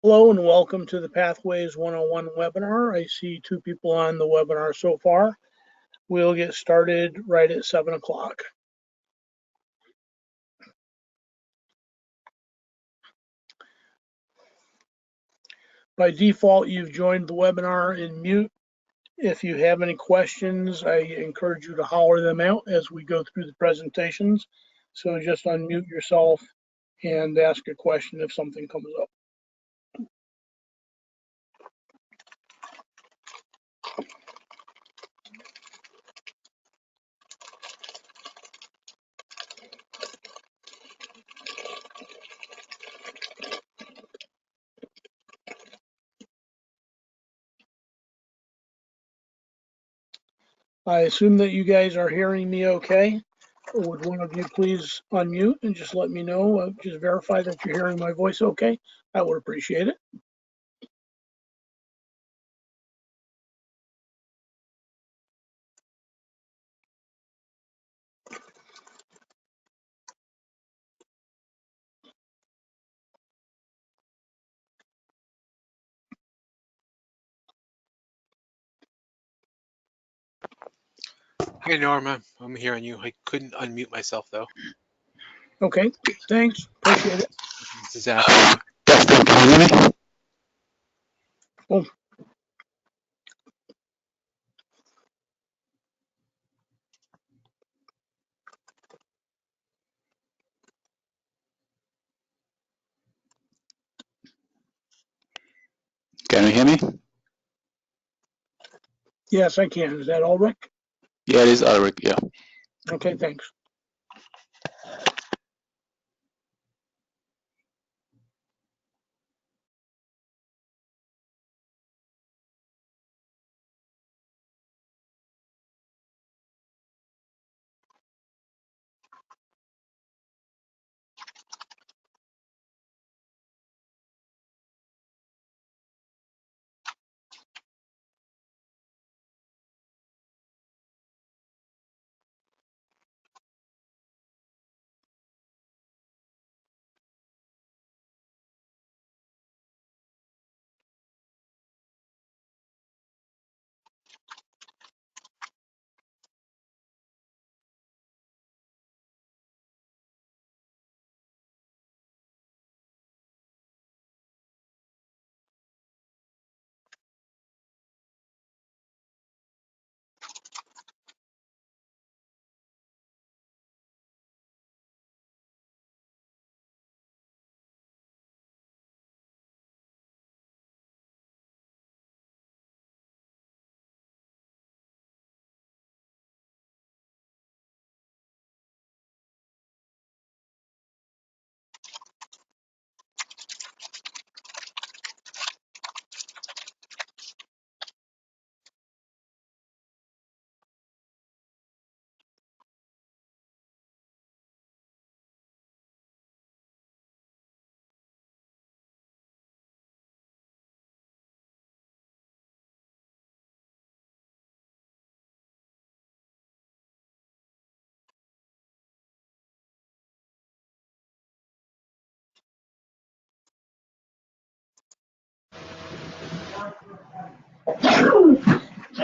Hello and welcome to the Pathways 101 webinar. I see two people on the webinar so far. We'll get started right at 7 o'clock. By default, you've joined the webinar in mute. If you have any questions, I encourage you to holler them out as we go through the presentations. So just unmute yourself and ask a question if something comes up. I assume that you guys are hearing me okay. Would one of you please unmute and just let me know, just verify that you're hearing my voice okay? I would appreciate it. Hey Norma, I'm hearing you. I couldn't unmute myself though. Okay, thanks, appreciate it. Zach. Justin, can you hear me? Oh. Can you hear me? Yes, I can. Is that all, Rick? Yeah, it is Ulrich, yeah. Okay, thanks.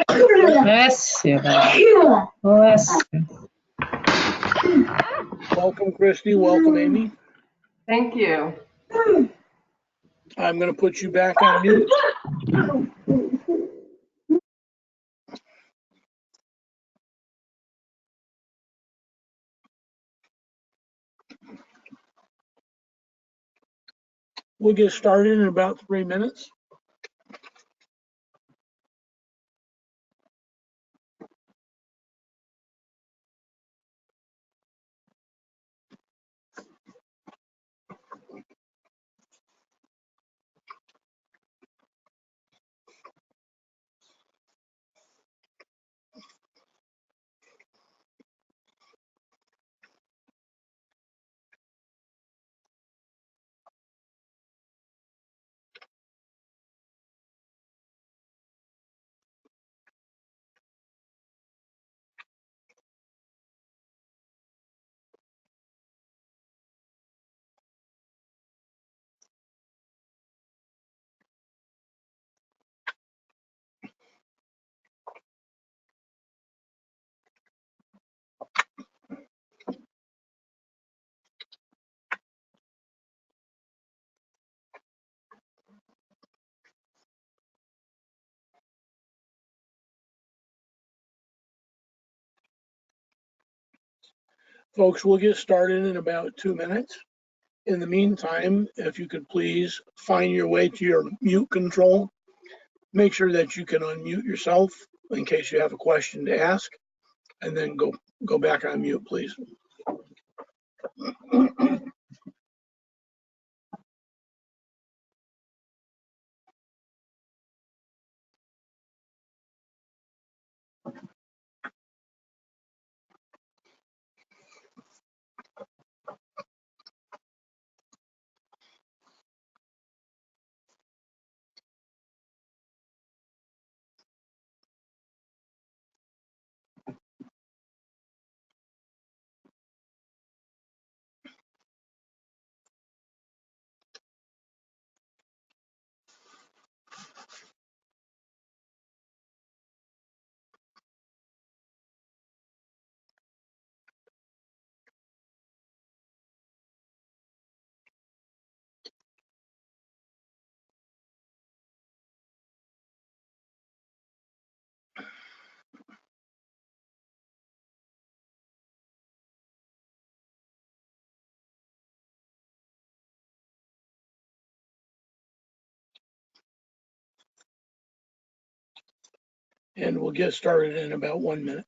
Bless you. Bless you. Welcome, Christy. Welcome, Amy. Thank you. I'm going to put you back on mute. We'll get started in about 3 minutes. Folks, we'll get started in about 2 minutes. In the meantime, if you could please find your way to your mute control. Make sure that you can unmute yourself in case you have a question to ask, and then go back on mute, please. And we'll get started in about 1 minute.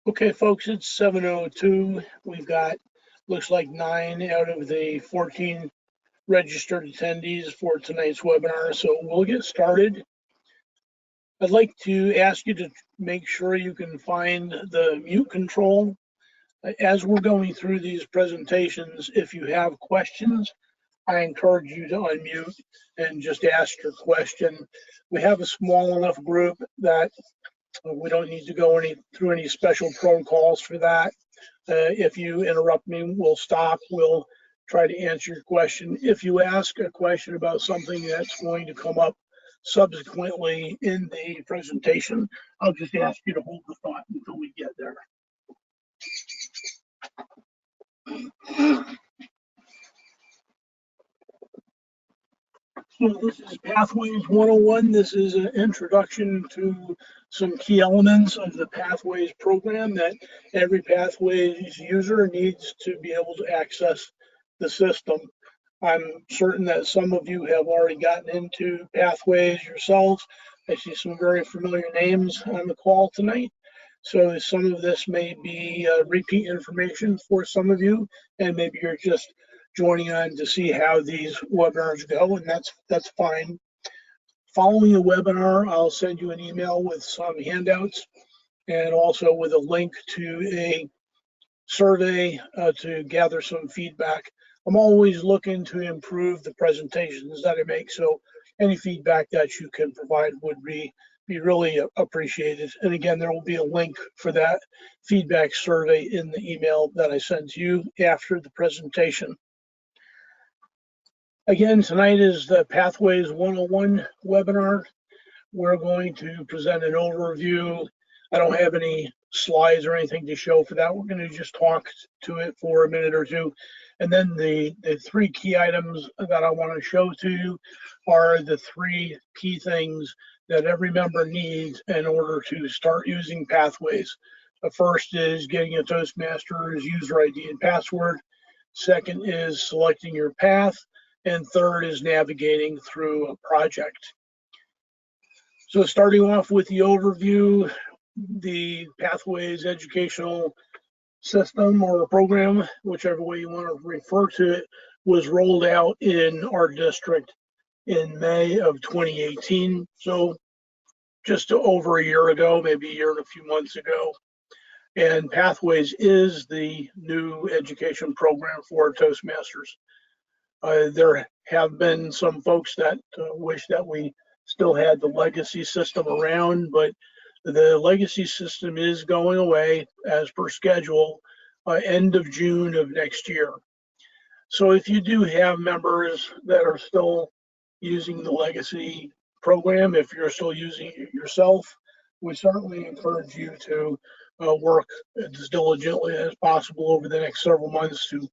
Okay, folks, it's 7:02. We've got, looks like 9 out of the 14 registered attendees for tonight's webinar, so we'll get started. I'd like to ask you to make sure you can find the mute control. As we're going through these presentations, if you have questions, I encourage you to unmute and just ask your question. We have a small enough group that we don't need to go through any special protocols for that. If you interrupt me, we'll stop. We'll try to answer your question. If you ask a question about something that's going to come up subsequently in the presentation, I'll just ask you to hold the thought until we get there. So this is Pathways 101. This is an introduction to some key elements of the Pathways program that every Pathways user needs to be able to access the system. I'm certain that some of you have already gotten into Pathways yourselves. I see some very familiar names on the call tonight. So some of this may be repeat information for some of you, and maybe you're just joining on to see how these webinars go, and that's fine. Following the webinar, I'll send you an email with some handouts and also with a link to a survey to gather some feedback. I'm always looking to improve the presentations that I make, so any feedback that you can provide would be really appreciated. And again, there will be a link for that feedback survey in the email that I send to you after the presentation. Again, tonight is the Pathways 101 webinar. We're going to present an overview I don't have any slides or anything to show for that. We're going to just talk to it for a minute or two. And then the three key items that I want to show to you are the three key things that every member needs in order to start using Pathways. The first is getting a Toastmasters user ID and password. Second is selecting your path. And third is navigating through a project. So starting off with the overview, the Pathways educational system or program, whichever way you want to refer to it, was rolled out in our district in May of 2018. So just over a year ago, maybe a year and a few months ago. And Pathways is the new education program for Toastmasters. There have been some folks that wish that we still had the legacy system around, but the legacy system is going away as per schedule, end of June of next year. So if you do have members that are still using the legacy program, if you're still using it yourself, we certainly encourage you to work as diligently as possible over the next several months to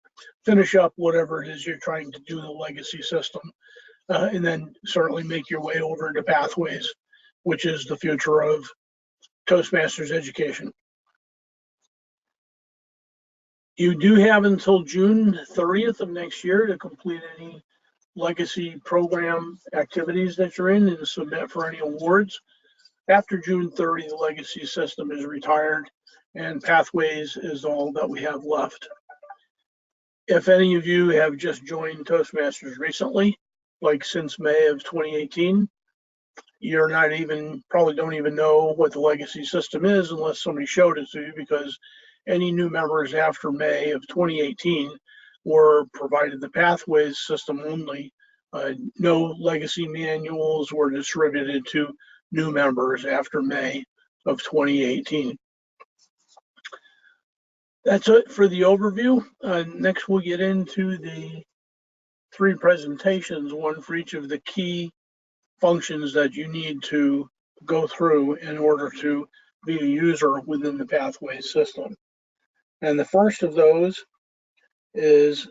finish up whatever it is you're trying to do in the legacy system, and then certainly make your way over to Pathways, which is the future of Toastmasters education. You do have until June 30th of next year to complete any legacy program activities that you're in and submit for any awards. After June 30, the legacy system is retired and Pathways is all that we have left. If any of you have just joined Toastmasters recently, like since May of 2018, you're not even, probably don't even know what the legacy system is unless somebody showed it to you, because any new members after May of 2018 were provided the Pathways system only. No legacy manuals were distributed to new members after May of 2018. That's it for the overview. Next, we'll get into the three presentations, one for each of the key functions that you need to go through in order to be a user within the Pathways system. And the first of those is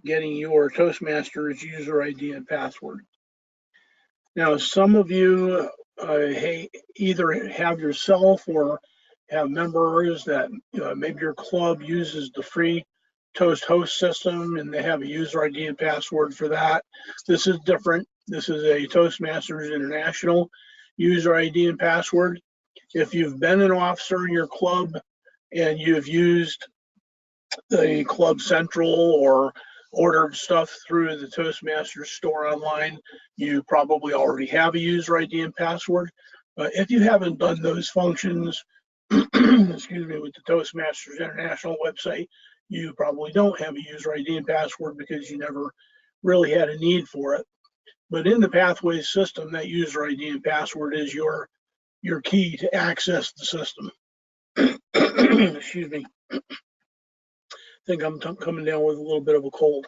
getting your Toastmasters user ID and password. Now, some of you either have yourself or have members that maybe your club uses the free Toast host system and they have a user ID and password for that. This is different. This is a Toastmasters International user ID and password. If you've been an officer in your club and you've used the Club Central or ordered stuff through the Toastmasters store online, you probably already have a user ID and password. If you haven't done those functions, excuse me, with the Toastmasters International website, you probably don't have a user ID and password because you never really had a need for it. But in the Pathways system, that user ID and password is your key to access the system. Excuse me. I think I'm coming down with a little bit of a cold.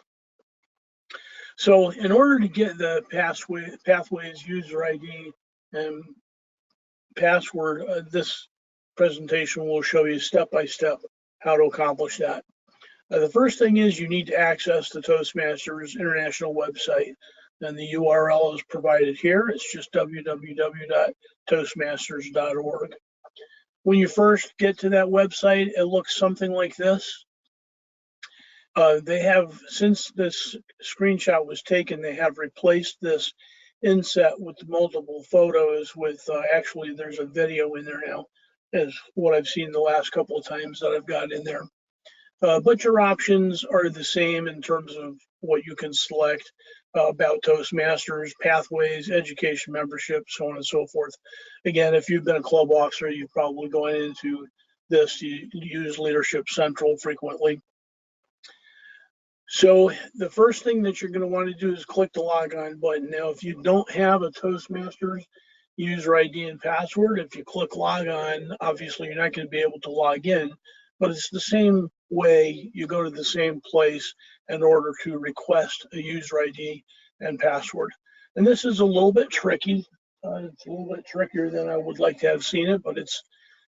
So in order to get the Pathways user ID and password, this presentation will show you step-by-step how to accomplish that. The first thing is you need to access the Toastmasters International website, and the URL is provided here. It's just www.toastmasters.org. When you first get to that website, it looks something like this. They have, since this screenshot was taken, they have replaced this inset with multiple photos with, actually there's a video in there now, is what I've seen the last couple of times that I've got in there. But your options are the same in terms of what you can select about Toastmasters, Pathways, education membership, so on and so forth. Again, if you've been a club officer, you've probably gone into this, you use Leadership Central frequently. So the first thing that you're going to want to do is click the log on button. Now, if you don't have a Toastmasters user ID and password, if you click log on, obviously you're not going to be able to log in, but it's the same way. You go to the same place in order to request a user ID and password. And this is a little bit tricky. It's a little bit trickier than I would like to have seen it, but it's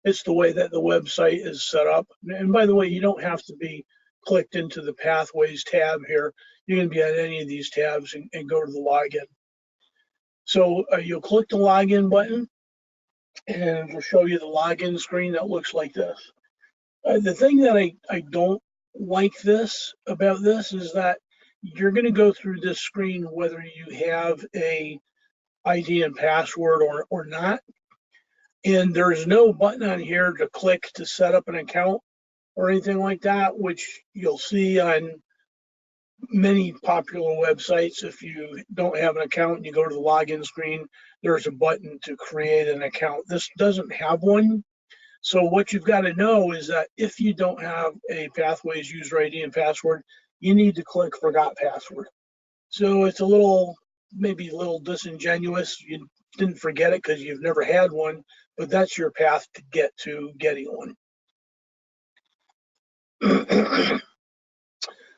It's the way that the website is set up. And by the way, you don't have to be clicked into the Pathways tab here. You can be on any of these tabs and go to the login. So you'll click the login button, and it'll show you the login screen that looks like this. The thing that I don't like about this is that you're going to go through this screen whether you have a ID and password or not. And there's no button on here to click to set up an account or anything like that, which you'll see on many popular websites. If you don't have an account and you go to the login screen, there's a button to create an account. This doesn't have one. So what you've got to know is that if you don't have a Pathways user ID and password, you need to click Forgot Password. So it's maybe a little disingenuous. You didn't forget it because you've never had one, but that's your path to get to getting one.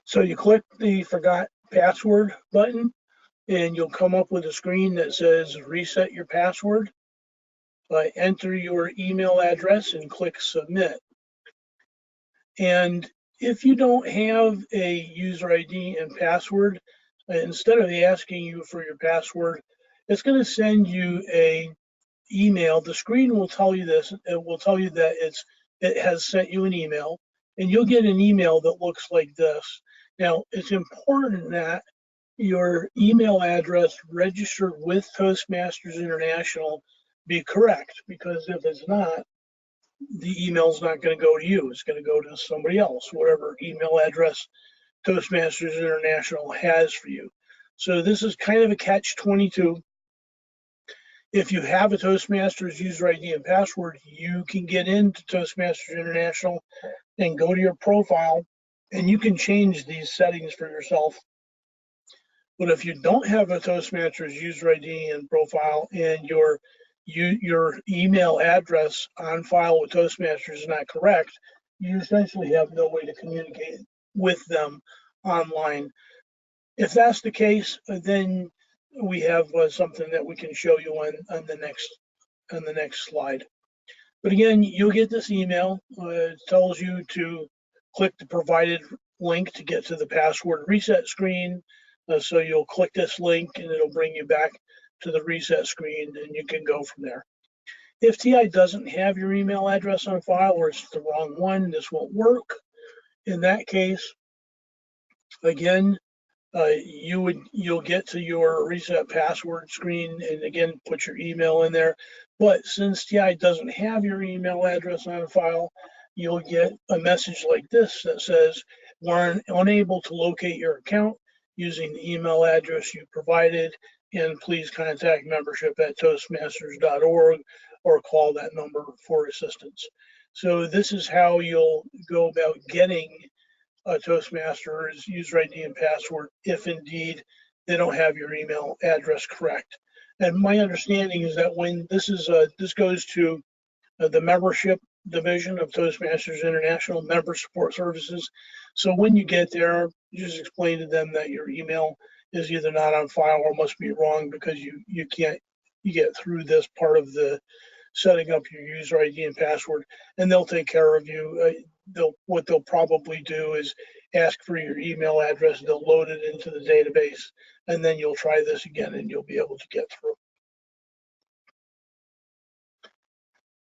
So you click the Forgot Password button, and you'll come up with a screen that says Reset Your Password. Enter your email address and click Submit. And if you don't have a user ID and password, instead of asking you for your password, it's going to send you a email. The screen will tell you this. It will tell you that it has sent you an email, and you'll get an email that looks like this. Now, it's important that your email address registered with Toastmasters International be correct, because if it's not, the email's not going to go to you. It's going to go to somebody else, whatever email address Toastmasters International has for you. So this is kind of a catch-22. If you have a Toastmasters user ID and password, you can get into Toastmasters International and go to your profile, and you can change these settings for yourself. But if you don't have a Toastmasters user ID and profile, and your email address on file with Toastmasters is not correct, you essentially have no way to communicate with them online. If that's the case, then we have something that we can show you on the next slide. But again, you'll get this email. It tells you to click the provided link to get to the password reset screen. So you'll click this link and it'll bring you back to the reset screen, and you can go from there. If TI doesn't have your email address on file, or it's the wrong one, this won't work. In that case, again, you'll get to your reset password screen and again put your email in there. But since TI doesn't have your email address on file, you'll get a message like this that says, we're unable to locate your account using the email address you provided, and please contact membership at toastmasters.org or call that number for assistance. So this is how you'll go about getting a Toastmasters user ID and password if indeed they don't have your email address correct. And my understanding is that when this goes to the membership division of Toastmasters International, Member Support Services. So when you get there, you just explain to them that your email is either not on file or must be wrong because you can't get through this part of the setting up your user ID and password, and they'll take care of you. What they'll probably do is ask for your email address. They'll load it into the database, and then you'll try this again, and you'll be able to get through.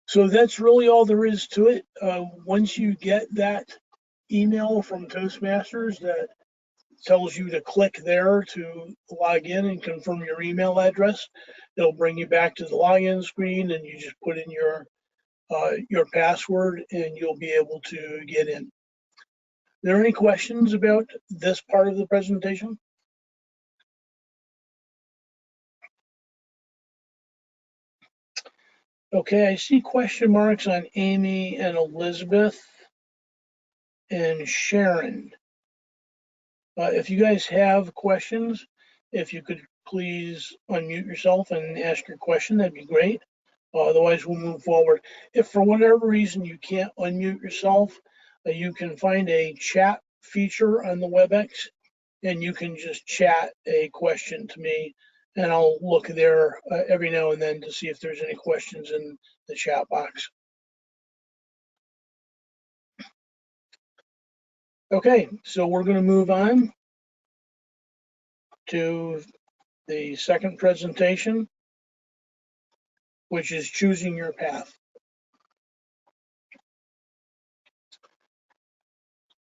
So that's really all there is to it. Once you get that email from Toastmasters that tells you to click there to log in and confirm your email address, it'll bring you back to the login screen, and you just put in your password, and you'll be able to get in. Are there any questions about this part of the presentation? Okay, I see question marks on Amy and Elizabeth and Sharon. If you guys have questions, if you could please unmute yourself and ask your question, that'd be great. Otherwise, we'll move forward. If for whatever reason you can't unmute yourself, you can find a chat feature on the WebEx, and you can just chat a question to me, and I'll look there every now and then to see if there's any questions in the chat box. Okay, so we're going to move on to the second presentation, which is choosing your path.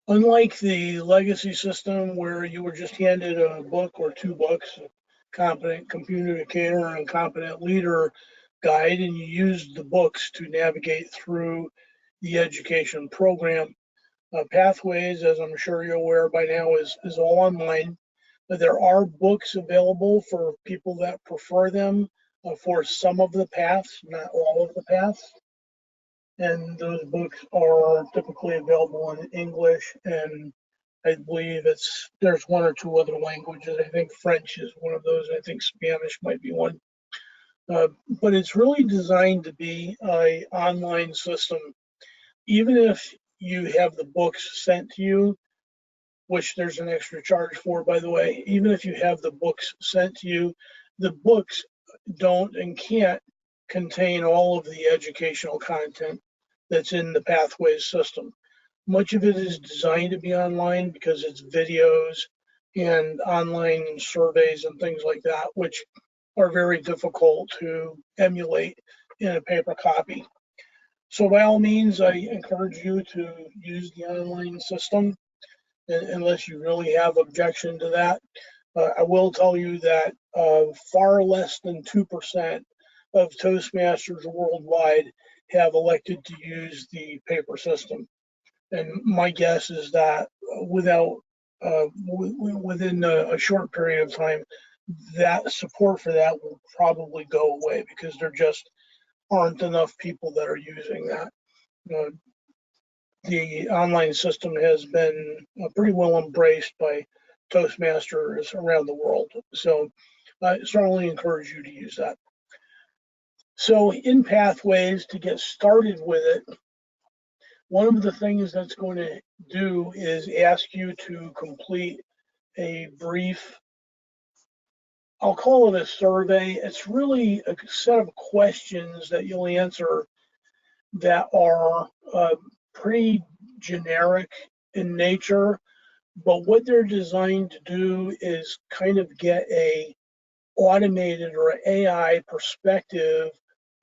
Unlike the legacy system where you were just handed a book or two books, Competent Communicator and Competent Leader Guide, and you used the books to navigate through the education program, Pathways, as I'm sure you're aware by now, is all online. There are books available for people that prefer them for some of the paths, not all of the paths. And those books are typically available in English, and I believe there's one or two other languages. I think French is one of those. I think Spanish might be one. But it's really designed to be an online system. Even if you have the books sent to you, which there's an extra charge for, by the way, even if you have the books sent to you, the books don't and can't contain all of the educational content that's in the Pathways system. Much of it is designed to be online because it's videos and online surveys and things like that, which are very difficult to emulate in a paper copy. So by all means, I encourage you to use the online system unless you really have objection to that. I will tell you that far less than 2% of Toastmasters worldwide have elected to use the paper system. And my guess is that within a short period of time, that support for that will probably go away because there just aren't enough people that are using that. The online system has been pretty well embraced by Toastmasters around the world. So I certainly encourage you to use that. So in Pathways, to get started with it, one of the things that's going to do is ask you to complete a brief, I'll call it a survey. It's really a set of questions that you'll answer that are pretty generic in nature, but what they're designed to do is kind of get a automated or AI perspective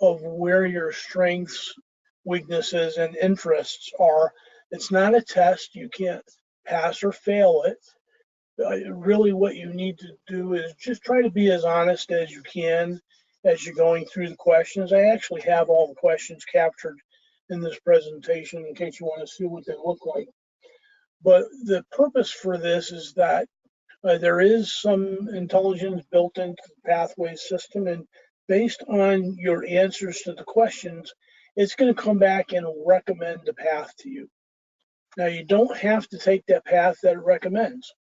of where your strengths, weaknesses, and interests are. It's not a test. You can't pass or fail it. Really, what you need to do is just try to be as honest as you can as you're going through the questions. I actually have all the questions captured in this presentation in case you want to see what they look like. But the purpose for this is that there is some intelligence built into the Pathways system, and based on your answers to the questions, it's going to come back and recommend a path to you. Now, you don't have to take that path that it recommends.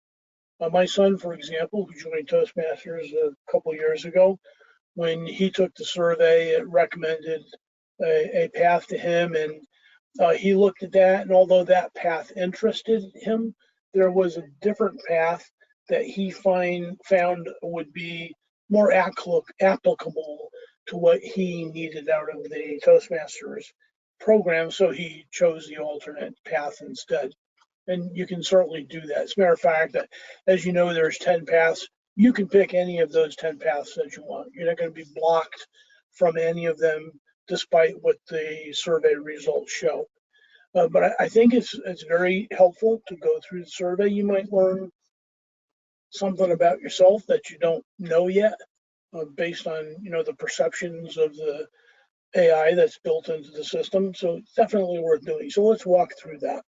My son, for example, who joined Toastmasters a couple years ago, when he took the survey, it recommended a path to him, and he looked at that, and although that path interested him, there was a different path that he found would be more applicable to what he needed out of the Toastmasters program, so he chose the alternate path instead. And you can certainly do that. As a matter of fact, as you know, there's 10 paths. You can pick any of those 10 paths that you want. You're not going to be blocked from any of them, despite what the survey results show. But I think it's very helpful to go through the survey. You might learn something about yourself that you don't know yet, based on the perceptions of the AI that's built into the system. So it's definitely worth doing. So let's walk through that.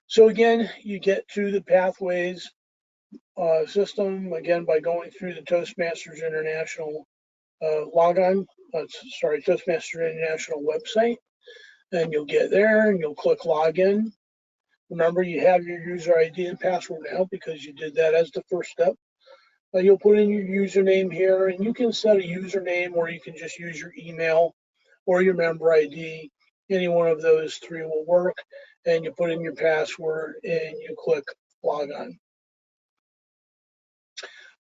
So again, you get to the Pathways system again by going through the Toastmasters International Toastmasters International website. And you'll get there and you'll click login. Remember, you have your user ID and password now because you did that as the first step. You'll put in your username here, and you can set a username, or you can just use your email or your member ID. Any one of those three will work. And you put in your password and you click log on.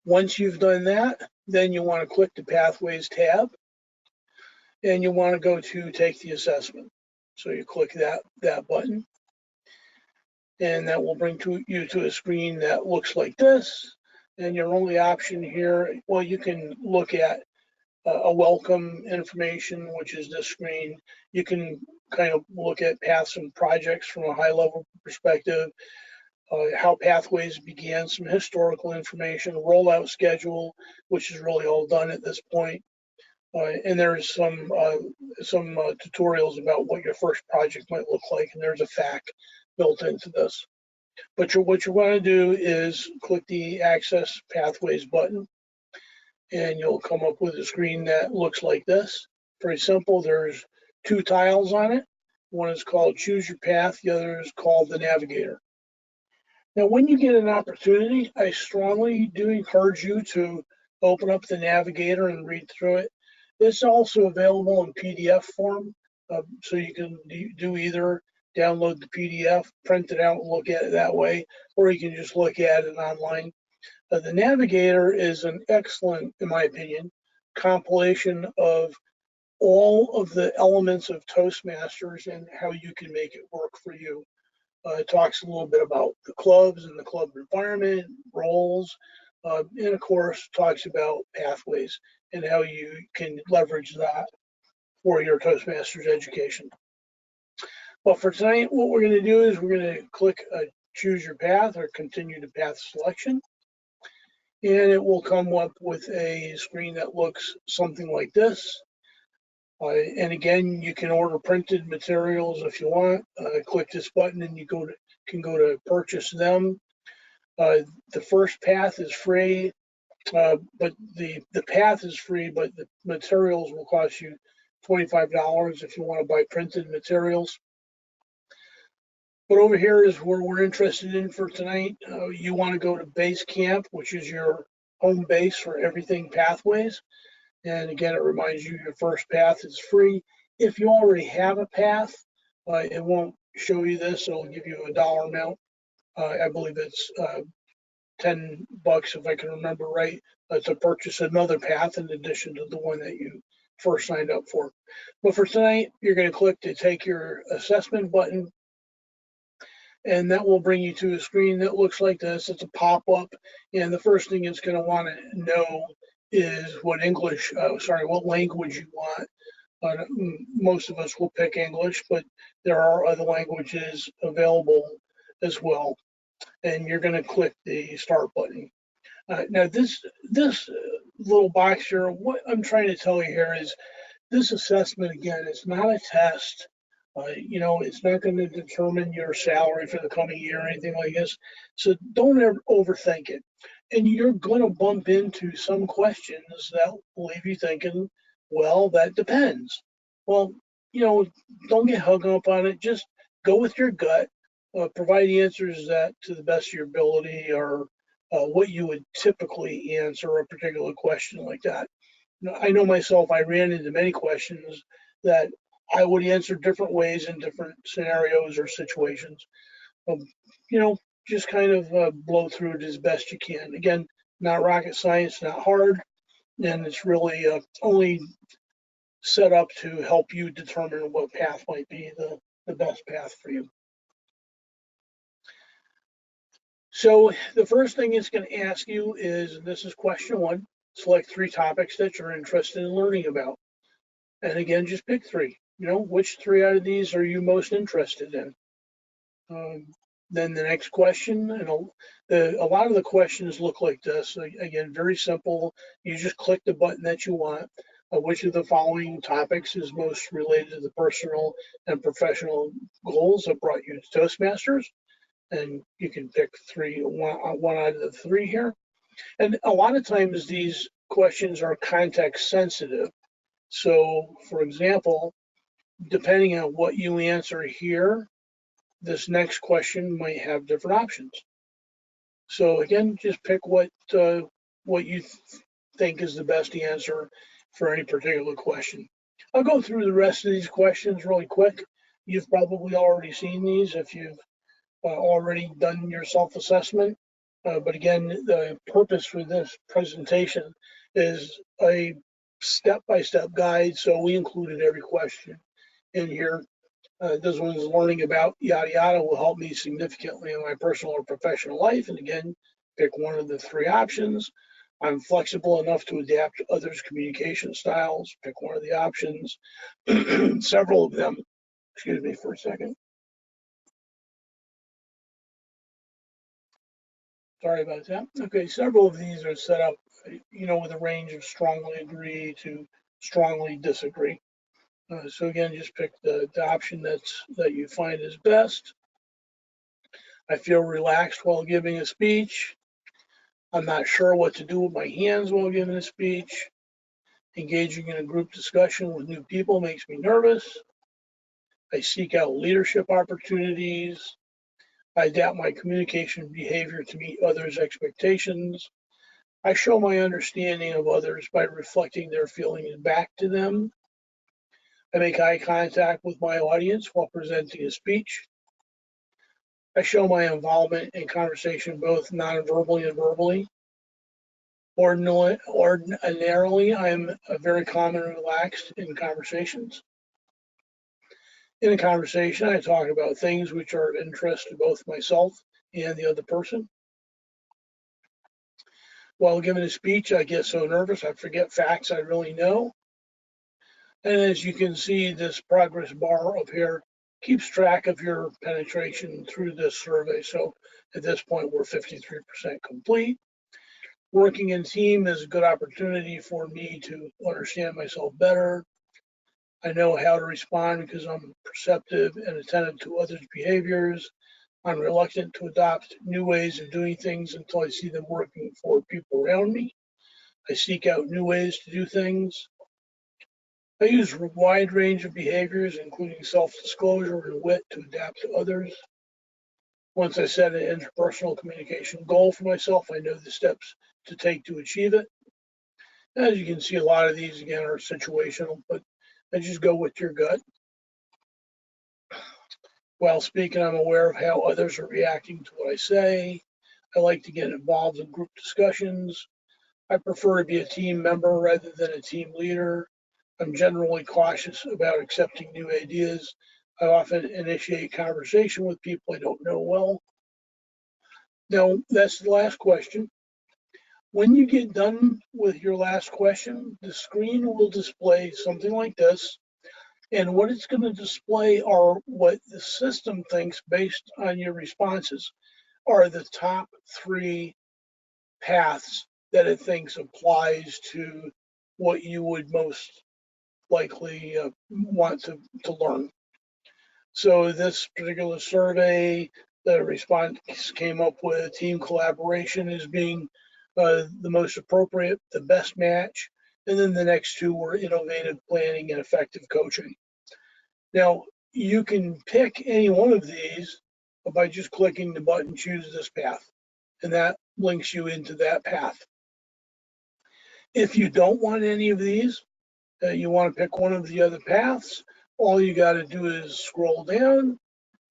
Once you've done that, then you want to click the Pathways tab, and you want to go to take the assessment. So you click that button. and that will bring you to a screen that looks like this. And your only option here, well, you can look at a welcome information, which is this screen. You can kind of look at paths and projects from a high level perspective, how pathways began, some historical information, rollout schedule, which is really all done at this point. And there's some tutorials about what your first project might look like, and there's a FAQ built into this. But what you want to do is click the Access Pathways button, and you'll come up with a screen that looks like this. Very simple. There's two tiles on it. One is called Choose Your Path. The other is called the Navigator. Now, when you get an opportunity, I strongly do encourage you to open up the Navigator and read through it. It's also available in PDF form, so you can do either download the PDF, print it out, and look at it that way, or you can just look at it online. The Navigator is an excellent, in my opinion, compilation of all of the elements of Toastmasters and how you can make it work for you. It talks a little bit about the clubs and the club environment, roles, and of course talks about pathways and how you can leverage that for your Toastmasters education. Well, for tonight, what we're going to do is we're going to click Choose Your Path or Continue to Path Selection. And it will come up with a screen that looks something like this. And again, you can order printed materials if you want. Click this button and you can go to purchase them. The first path is free, but the path is free, but the materials will cost you $25 if you want to buy printed materials. But over here is where we're interested in for tonight. You want to go to Basecamp, which is your home base for everything pathways. And again, it reminds you your first path is free. If you already have a path, it won't show you this. It'll give you a dollar amount. I believe it's $10 if I can remember right, to purchase another path in addition to the one that you first signed up for. But for tonight, you're going to click to take your assessment button, and that will bring you to a screen that looks like this. It's a pop-up, and the first thing it's going to want to know is what language you want. Most of us will pick English, but there are other languages available as well. And you're going to click the Start button. Now, this little box here, what I'm trying to tell you here is this assessment, again, it's not a test. It's not going to determine your salary for the coming year or anything like this. So don't ever overthink it. And you're going to bump into some questions that will leave you thinking, well, that depends. Well, don't get hung up on it. Just go with your gut. Provide answers that to the best of your ability or what you would typically answer a particular question like that. I know myself, I ran into many questions that I would answer different ways in different scenarios or situations. Just kind of blow through it as best you can. Again, not rocket science, not hard, and it's really only set up to help you determine what path might be the best path for you. So the first thing it's going to ask you is, and this is question 1, select 3 topics that you're interested in learning about. And again, just pick 3. Which 3 out of these are you most interested in? Then the next question, and a lot of the questions look like this. Again, very simple. You just click the button that you want. Which of the following topics is most related to the personal and professional goals that brought you to Toastmasters? And you can pick one out of the 3 here. And a lot of times these questions are context sensitive. So, for example, depending on what you answer here, this next question might have different options. So again, just pick what you think is the best answer for any particular question. I'll go through the rest of these questions really quick. You've probably already seen these if you've already done your self-assessment. But again, the purpose for this presentation is a step-by-step guide, so we included every question in here. This one's learning about yada yada will help me significantly in my personal or professional life. And again, pick one of the three options. I'm flexible enough to adapt to others' communication styles. Pick one of the options. Several of them, excuse me for a second. Sorry about that. Okay, several of these are set up, with a range of strongly agree to strongly disagree. So again, just pick the option that you find is best. I feel relaxed while giving a speech. I'm not sure what to do with my hands while giving a speech. Engaging in a group discussion with new people makes me nervous. I seek out leadership opportunities. I adapt my communication behavior to meet others' expectations. I show my understanding of others by reflecting their feelings back to them. I make eye contact with my audience while presenting a speech. I show my involvement in conversation both non-verbally and verbally. Ordinarily, I'm very calm and relaxed in conversations. In a conversation, I talk about things which are of interest to both myself and the other person. While giving a speech, I get so nervous I forget facts I really know. And as you can see, this progress bar up here keeps track of your penetration through this survey. So at this point, we're 53% complete. Working in team is a good opportunity for me to understand myself better. I know how to respond because I'm perceptive and attentive to others' behaviors. I'm reluctant to adopt new ways of doing things until I see them working for people around me. I seek out new ways to do things. I use a wide range of behaviors, including self-disclosure and wit, to adapt to others. Once I set an interpersonal communication goal for myself, I know the steps to take to achieve it. As you can see, a lot of these, again, are situational, but I just go with your gut. While speaking, I'm aware of how others are reacting to what I say. I like to get involved in group discussions. I prefer to be a team member rather than a team leader. I'm generally cautious about accepting new ideas. I often initiate conversation with people I don't know well. Now, that's the last question. When you get done with your last question, the screen will display something like this. And what it's going to display are what the system thinks, based on your responses, are the top three paths that it thinks applies to what you would most likely want to learn. So this particular survey, the response came up with team collaboration as being the most appropriate, the best match. And then the next two were innovative planning and effective coaching. Now, you can pick any one of these by just clicking the button, choose this path, and that links you into that path. If you don't want any of these, you want to pick one of the other paths, all you got to do is scroll down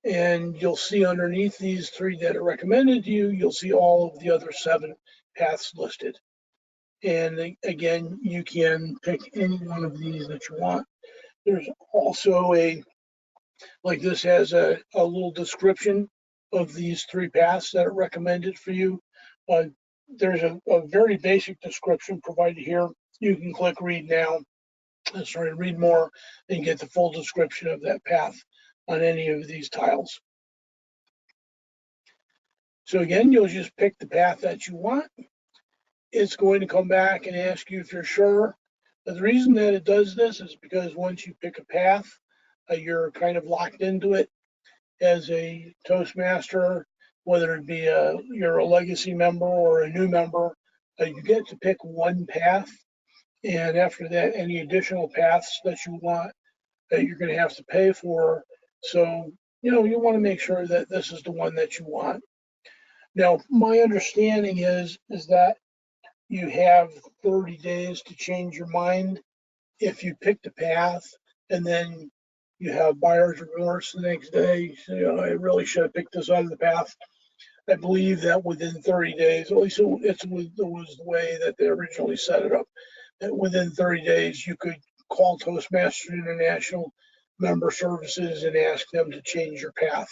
and you'll see underneath these three that are recommended to you, you'll see all of the other 7 paths listed. And again, you can pick any one of these that you want. There's also this has a little description of these 3 paths that are recommended for you. There's a very basic description provided here. You can click read now, read more, and get the full description of that path on any of these tiles. So again, you'll just pick the path that you want. It's going to come back and ask you if you're sure. But the reason that it does this is because once you pick a path, you're kind of locked into it. As a Toastmaster, whether it be you're a legacy member or a new member, you get to pick one path. And after that, any additional paths that you want, you're going to have to pay for. So, you want to make sure that this is the one that you want. Now, my understanding is that you have 30 days to change your mind if you pick the path, and then you have buyer's remorse the next day. You say, I really should have picked this out of the path. I believe that within 30 days, at least it was the way that they originally set it up, that within 30 days you could call Toastmasters International, member services and ask them to change your path,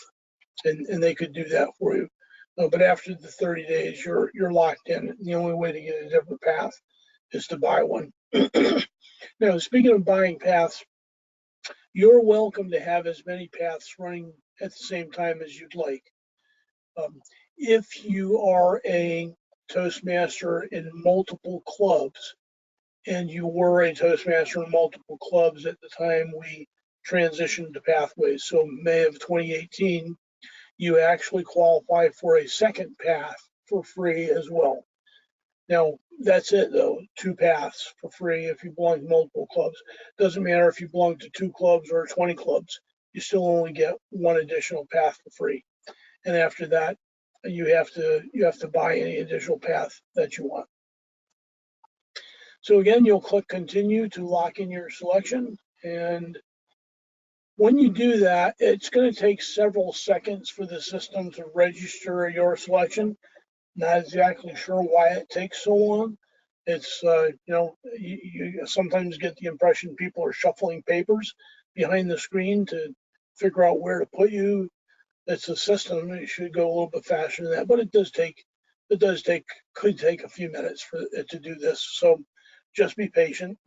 and they could do that for you. But after the 30 days, you're locked in. The only way to get a different path is to buy one. Now, speaking of buying paths, you're welcome to have as many paths running at the same time as you'd like. If you are a Toastmaster in multiple clubs, and you were a Toastmaster in multiple clubs at the time we transitioned to Pathways, so May of 2018, you actually qualify for a second path for free as well. Now, that's it though, 2 paths for free if you belong to multiple clubs. Doesn't matter if you belong to 2 clubs or 20 clubs, you still only get 1 additional path for free. And after that, you have to buy any additional path that you want. So again, you'll click continue to lock in your selection. And when you do that, it's going to take several seconds for the system to register your selection. Not exactly sure why it takes so long. It's, you sometimes get the impression people are shuffling papers behind the screen to figure out where to put you. It's a system. It should go a little bit faster than that, but could take a few minutes for it to do this. So just be patient.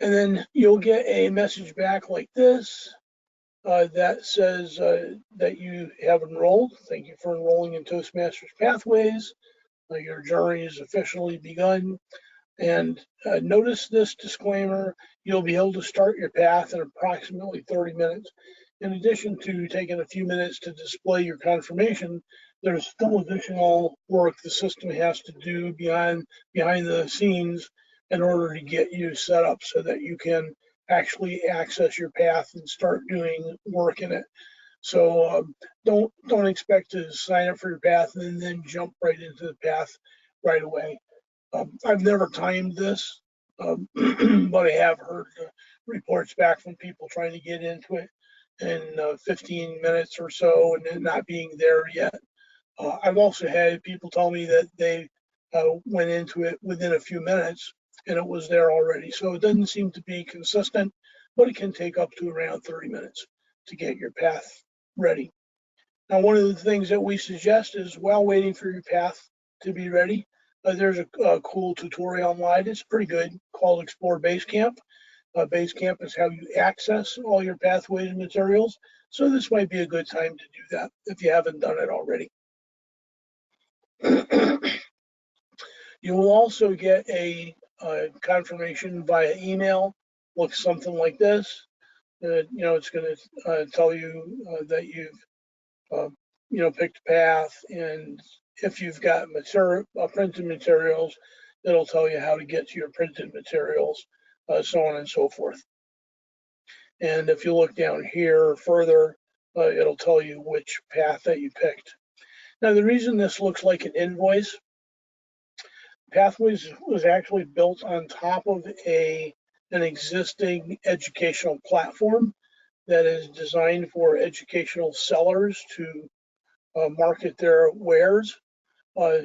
And then you'll get a message back like this that says that you have enrolled. Thank you for enrolling in Toastmasters Pathways. Your journey is officially begun. And notice this disclaimer, you'll be able to start your path in approximately 30 minutes. In addition to taking a few minutes to display your confirmation, there's still additional work the system has to do behind the scenes in order to get you set up so that you can actually access your path and start doing work in it. So don't expect to sign up for your path and then jump right into the path right away. I've never timed this, but I have heard reports back from people trying to get into it in 15 minutes or so and then not being there yet. I've also had people tell me that they went into it within a few minutes and it was there already. So it doesn't seem to be consistent, but it can take up to around 30 minutes to get your path ready. Now, one of the things that we suggest is while waiting for your path to be ready, there's a cool tutorial online. It's pretty good, called Explore Basecamp. Basecamp is how you access all your Pathways materials. So this might be a good time to do that if you haven't done it already. You will also get a confirmation via email. Looks something like this. It's going to tell you that you've picked a path, and if you've got printed materials, it'll tell you how to get to your printed materials, so on and so forth. And if you look down here further, it'll tell you which path that you picked. Now, the reason this looks like an invoice, Pathways was actually built on top of an existing educational platform that is designed for educational sellers to market their wares.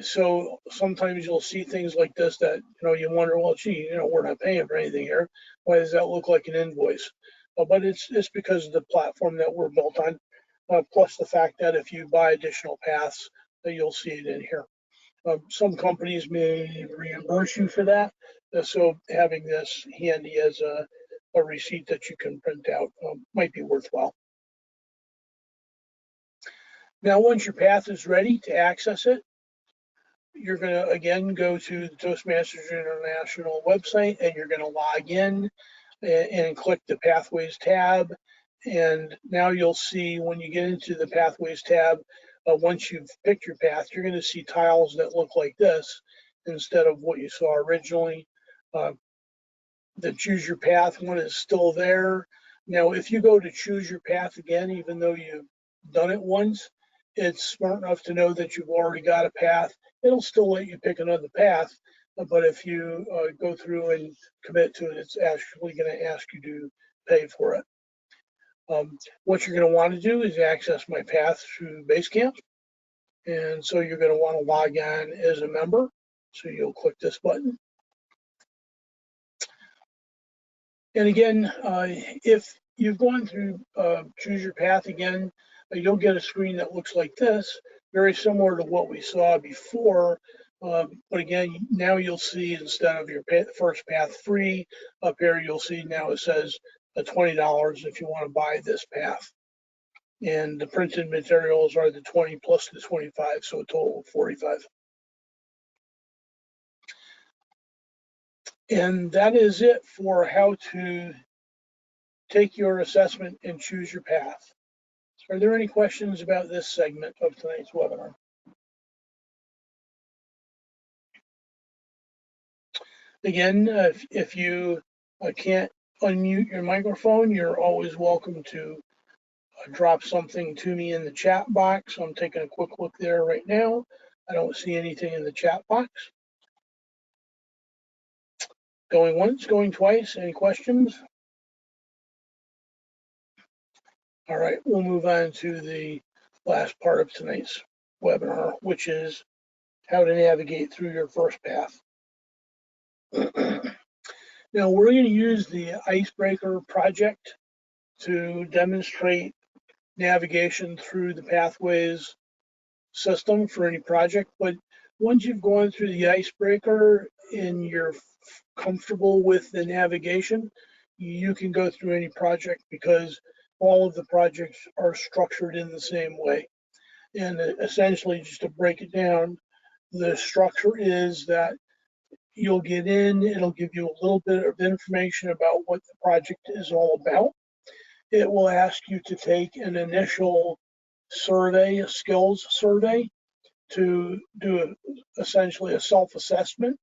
So sometimes you'll see things like this that you wonder, well, gee, we're not paying for anything here. Why does that look like an invoice? But it's because of the platform that we're built on, plus the fact that if you buy additional paths, you'll see it in here. Some companies may reimburse you for that, so having this handy as a receipt that you can print out might be worthwhile. Now, once your path is ready to access it, you're going to again go to the Toastmasters International website and you're going to log in and click the Pathways tab. And now you'll see when you get into the Pathways tab, once you've picked your path, you're going to see tiles that look like this instead of what you saw originally. The choose your path one is still there. Now, if you go to choose your path again, even though you've done it once, it's smart enough to know that you've already got a path. It'll still let you pick another path, but if you go through and commit to it, it's actually going to ask you to pay for it. What you're going to want to do is access my path through Basecamp. And so you're going to want to log on as a member. So you'll click this button. And again, if you've gone through Choose Your Path again, you'll get a screen that looks like this, very similar to what we saw before. But again, now you'll see instead of your first path free, up here you'll see now it says $20 if you want to buy this path. And the printed materials are the 20 plus the 25, so a total of 45. And that is it for how to take your assessment and choose your path. Are there any questions about this segment of tonight's webinar? Again, if you can't unmute your microphone, you're always welcome to drop something to me in the chat box. I'm taking a quick look there right now. I don't see anything in the chat box. Going once, going twice, any questions? All right, we'll move on to the last part of tonight's webinar, which is how to navigate through your first path. Now we're going to use the icebreaker project to demonstrate navigation through the pathways system for any project. But once you've gone through the icebreaker and you're comfortable with the navigation, you can go through any project because all of the projects are structured in the same way. And essentially, just to break it down, the structure is that you'll get in, it'll give you a little bit of information about what the project is all about. It will ask you to take an initial survey, a skills survey, to do essentially a self-assessment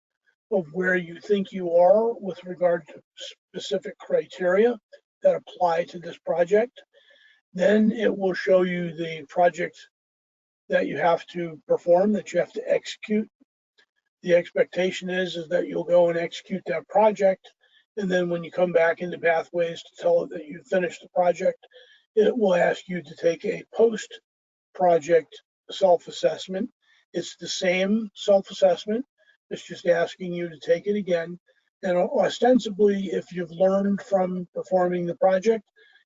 of where you think you are with regard to specific criteria that apply to this project. Then it will show you the project that you have to perform, that you have to execute. The expectation is that you'll go and execute that project, and then when you come back into Pathways to tell it that you finished the project, it will ask you to take a post-project self-assessment. It's the same self-assessment, it's just asking you to take it again. And ostensibly, if you've learned from performing the project,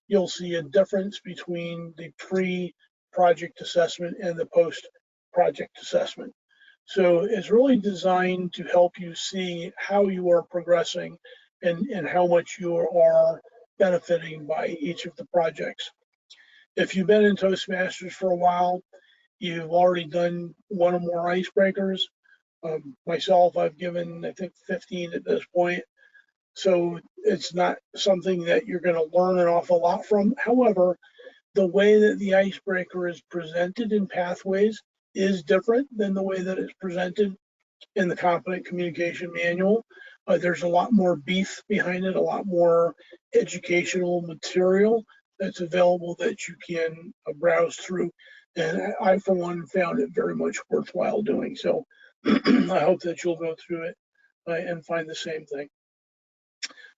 you'll see a difference between the pre-project assessment and the post-project assessment. So it's really designed to help you see how you are progressing and how much you are benefiting by each of the projects. If you've been in Toastmasters for a while, you've already done one or more icebreakers. Myself, I've given, I think, 15 at this point. So it's not something that you're going to learn an awful lot from. However, the way that the icebreaker is presented in Pathways is different than the way that it's presented in the Competent Communication Manual. There's a lot more beef behind it, a lot more educational material that's available that you can browse through. And I, for one, found it very much worthwhile doing so. I hope that you'll go through it and find the same thing.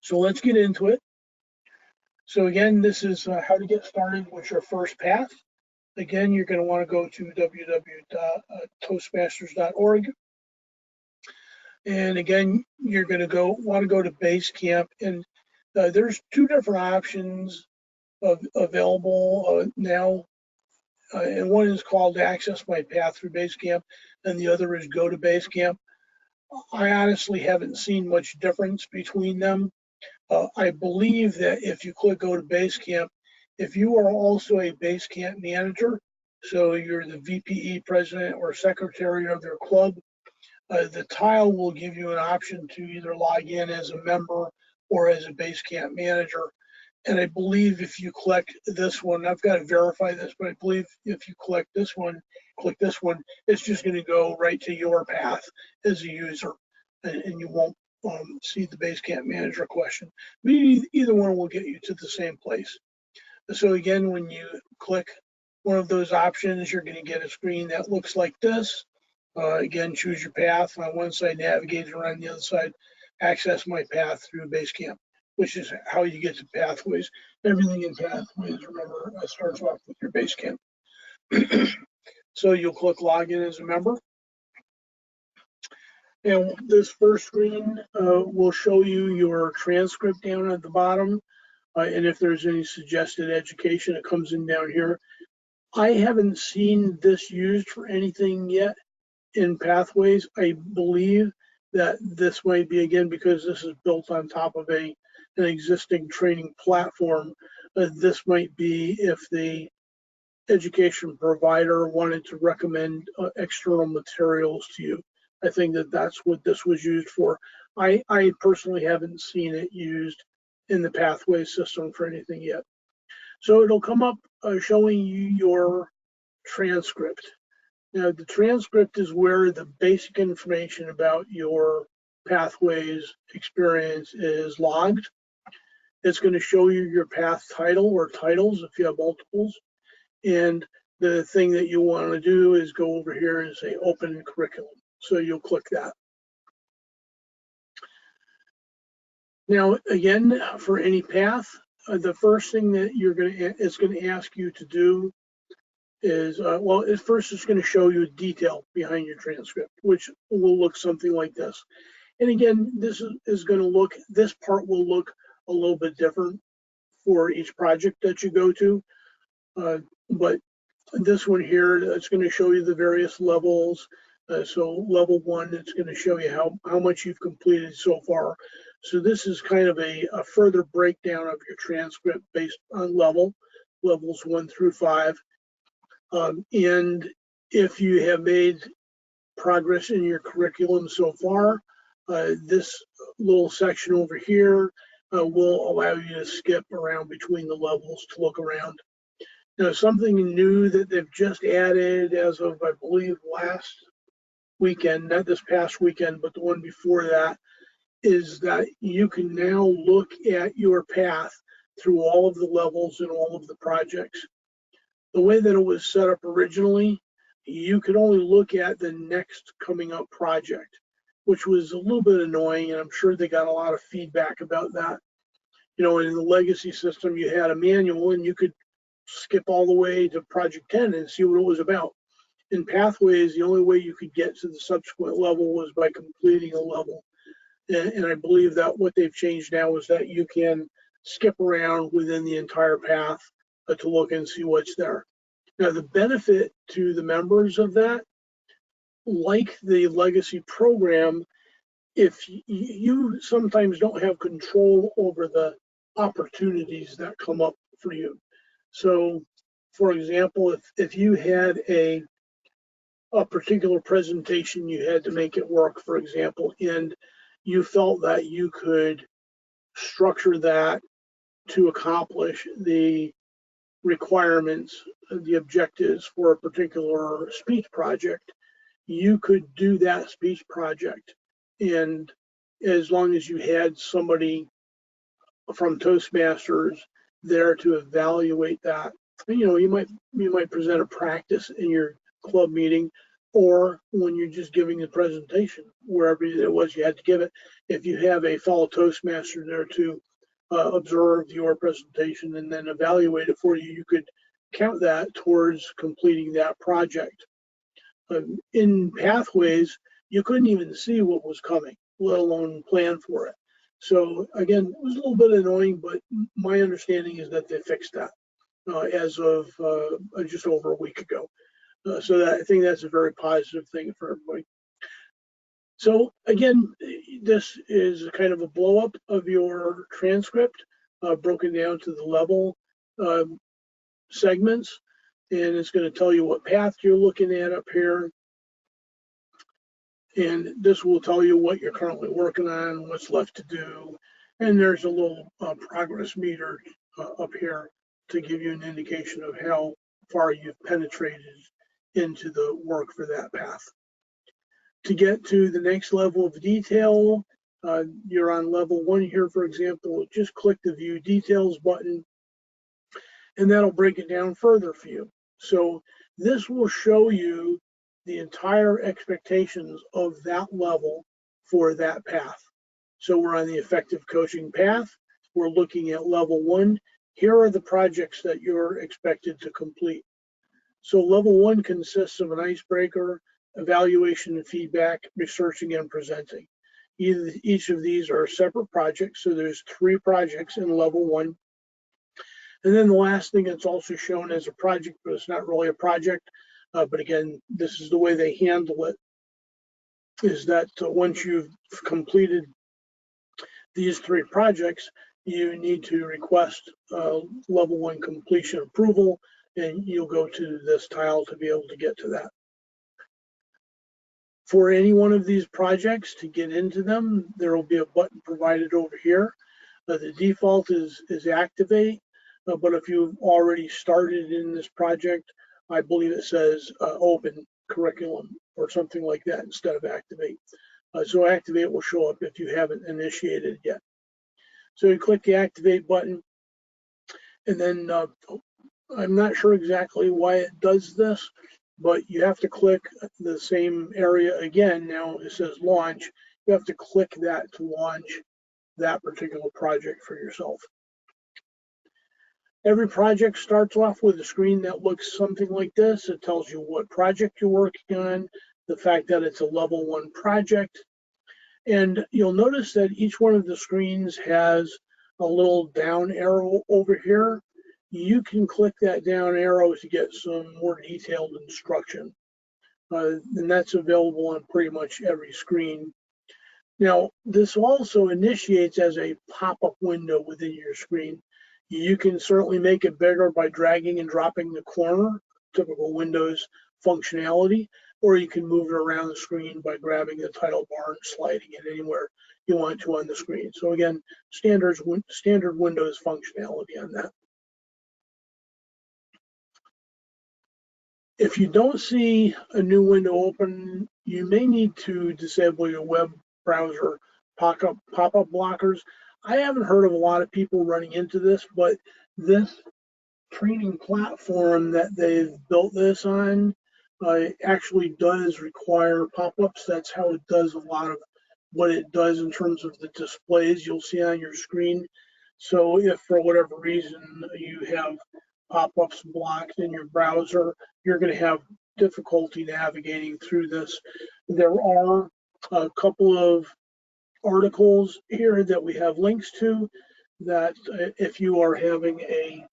So let's get into it. So again, this is how to get started with your first path. Again, you're going to want to go to www.toastmasters.org. And again, you're going to want to go to Basecamp. And there's two different options available now. And one is called Access My Path through Basecamp, and the other is Go to Basecamp. I honestly haven't seen much difference between them. I believe that if you click Go to Basecamp, if you are also a Basecamp manager, so you're the VPE president or secretary of their club, the tile will give you an option to either log in as a member or as a Basecamp manager. And I believe if you click this one, I've got to verify this, but I believe if you click this one, it's just going to go right to your path as a user, and you won't see the Basecamp manager question. But either one will get you to the same place. So again, when you click one of those options, you're going to get a screen that looks like this. Again, choose your path. On one side, navigate around the other side, access my path through Basecamp, which is how you get to Pathways. Everything in Pathways, remember, starts off with your Basecamp. So you'll click login as a member. And this first screen will show you your transcript down at the bottom. And if there's any suggested education, it comes in down here. I haven't seen this used for anything yet in Pathways. I believe that this might be, again, because this is built on top of an existing training platform. This might be if the education provider wanted to recommend external materials to you. I think that that's what this was used for. I personally haven't seen it used in the pathway system for anything yet. So it'll come up showing you your transcript. Now the transcript is where the basic information about your pathways experience is logged. It's going to show you your path title or titles if you have multiples. And the thing that you want to do is go over here and say open curriculum. So you'll click that. Now, again, for any path, the first thing that it's going to ask you to do is, well, at first it's going to show you detail behind your transcript, which will look something like this. And again, this part will look a little bit different for each project that you go to. But this one here, it's going to show you the various levels. So level 1, it's going to show you how much you've completed so far. So this is kind of a further breakdown of your transcript based on levels 1 through 5. And if you have made progress in your curriculum so far, this little section over here will allow you to skip around between the levels to look around. Now, something new that they've just added as of, I believe, last weekend, not this past weekend, but the one before that, is that you can now look at your path through all of the levels and all of the projects. The way that it was set up originally, you could only look at the next coming up project, which was a little bit annoying, and I'm sure they got a lot of feedback about that. You know, in the legacy system, you had a manual and you could skip all the way to project 10 and see what it was about. In Pathways, the only way you could get to the subsequent level was by completing a level. And I believe that what they've changed now is that you can skip around within the entire path to look and see what's there. Now, the benefit to the members of that, like the legacy program, if you sometimes don't have control over the opportunities that come up for you. So, for example, if you had a particular presentation, you had to make it work, for example, and you felt that you could structure that to accomplish the requirements, the objectives for a particular speech project, you could do that speech project. And as long as you had somebody from Toastmasters there to evaluate that, you know, you might present a practice in your club meeting, or when you're just giving the presentation, wherever it was you had to give it. If you have a fellow Toastmaster there to observe your presentation and then evaluate it for you, you could count that towards completing that project. In Pathways, you couldn't even see what was coming, let alone plan for it. So again, it was a little bit annoying, but my understanding is that they fixed that as of just over a week ago. So that, I think that's a very positive thing for everybody. So again, this is kind of a blow up of your transcript, broken down to the level segments, and it's going to tell you what path you're looking at up here. And this will tell you what you're currently working on, what's left to do. And there's a little progress meter up here to give you an indication of how far you've penetrated into the work for that path. To get to the next level of detail, you're on level 1 here, for example, just click the View Details button, and that'll break it down further for you. So this will show you the entire expectations of that level for that path. So we're on the effective coaching path. We're looking at level 1. Here are the projects that you're expected to complete. So level 1 consists of an icebreaker, evaluation and feedback, researching and presenting. Each of these are separate projects, so there's 3 projects in level 1. And then the last thing that's also shown as a project, but it's not really a project, but again, this is the way they handle it, is that once you've completed these 3 projects, you need to request level 1 completion approval, and you'll go to this tile to be able to get to that. For any one of these projects, to get into them, there will be a button provided over here. The default is activate, but if you've already started in this project, I believe it says open curriculum or something like that instead of activate. So activate will show up if you haven't initiated yet. So you click the activate button, and then I'm not sure exactly why it does this, but you have to click the same area again. Now it says launch. You have to click that to launch that particular project for yourself. Every project starts off with a screen that looks something like this. It tells you what project you're working on, the fact that it's a level 1 project. And you'll notice that each one of the screens has a little down arrow over here. You can click that down arrow to get some more detailed instruction. And that's available on pretty much every screen. Now, this also initiates as a pop-up window within your screen. You can certainly make it bigger by dragging and dropping the corner, typical Windows functionality, or you can move it around the screen by grabbing the title bar and sliding it anywhere you want to on the screen. So again, standard Windows functionality on that. If you don't see a new window open, you may need to disable your web browser pop-up blockers. I haven't heard of a lot of people running into this, but this training platform that they've built this on actually does require pop-ups. That's how it does a lot of what it does in terms of the displays you'll see on your screen. So if for whatever reason you have pop-ups blocked in your browser, you're going to have difficulty navigating through this. There are a couple of articles here that we have links to that if you are having a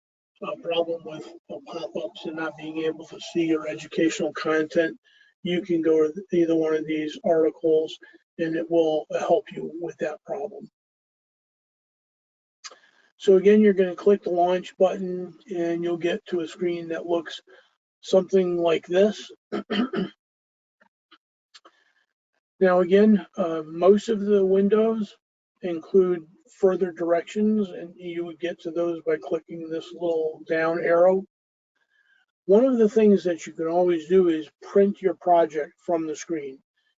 problem with pop-ups and not being able to see your educational content, you can go to either one of these articles and it will help you with that problem. So again, you're going to click the launch button and you'll get to a screen that looks something like this. Now again, most of the windows include further directions, and you would get to those by clicking this little down arrow. One of the things that you can always do is print your project from the screen.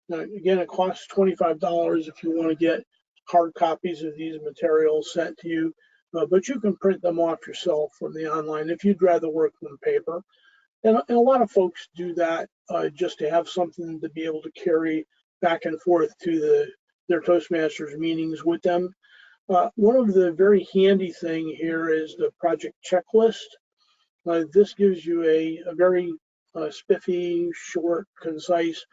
Now again, it costs $25 if you want to get hard copies of these materials sent to you, but you can print them off yourself from the online if you'd rather work on paper. And a lot of folks do that just to have something to be able to carry back and forth to their Toastmasters meetings with them. One of the very handy thing here is the project checklist. This gives you a very spiffy, short, concise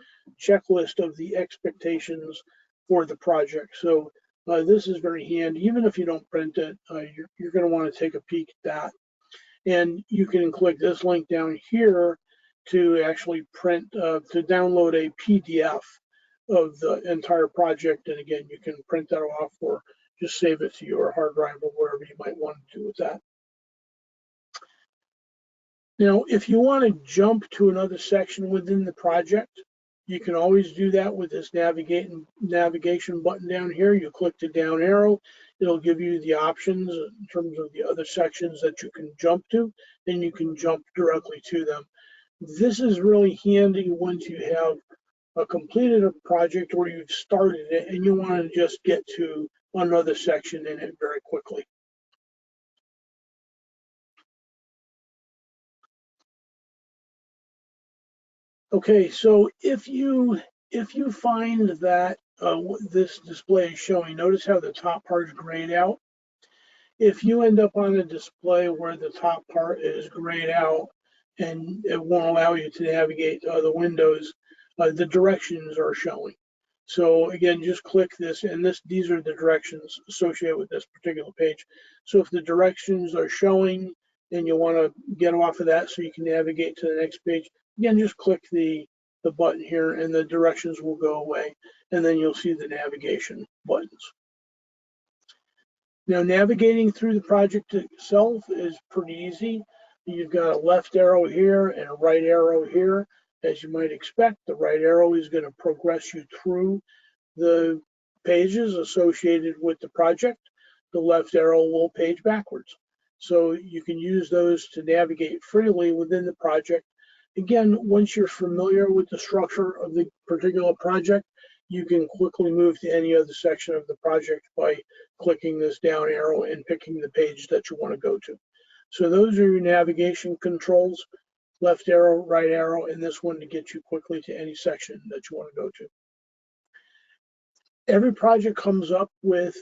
checklist of the expectations for the project. So this is very handy. Even if you don't print it, you're going to want to take a peek at that. And you can click this link down here to actually print, to download a PDF of the entire project. And again, you can print that off or just save it to your hard drive or wherever you might want to do with that. Now, if you want to jump to another section within the project, you can always do that with this navigation button down here. You click the down arrow. It'll give you the options in terms of the other sections that you can jump to, and you can jump directly to them. This is really handy once you have completed a project or you've started it and you want to just get to another section in it very quickly. Okay, so if you find that this display is showing, notice how the top part is grayed out. If you end up on a display where the top part is grayed out and it won't allow you to navigate to other windows, the directions are showing. So again, just click this, and these are the directions associated with this particular page. So if the directions are showing and you want to get off of that so you can navigate to the next page, again, just click the button here and the directions will go away, and then you'll see the navigation buttons. Now, navigating through the project itself is pretty easy. You've got a left arrow here and a right arrow here. As you might expect, the right arrow is going to progress you through the pages associated with the project. The left arrow will page backwards. So you can use those to navigate freely within the project. Again, once you're familiar with the structure of the particular project, you can quickly move to any other section of the project by clicking this down arrow and picking the page that you want to go to. So those are your navigation controls: left arrow, right arrow, and this one to get you quickly to any section that you want to go to. Every project comes up with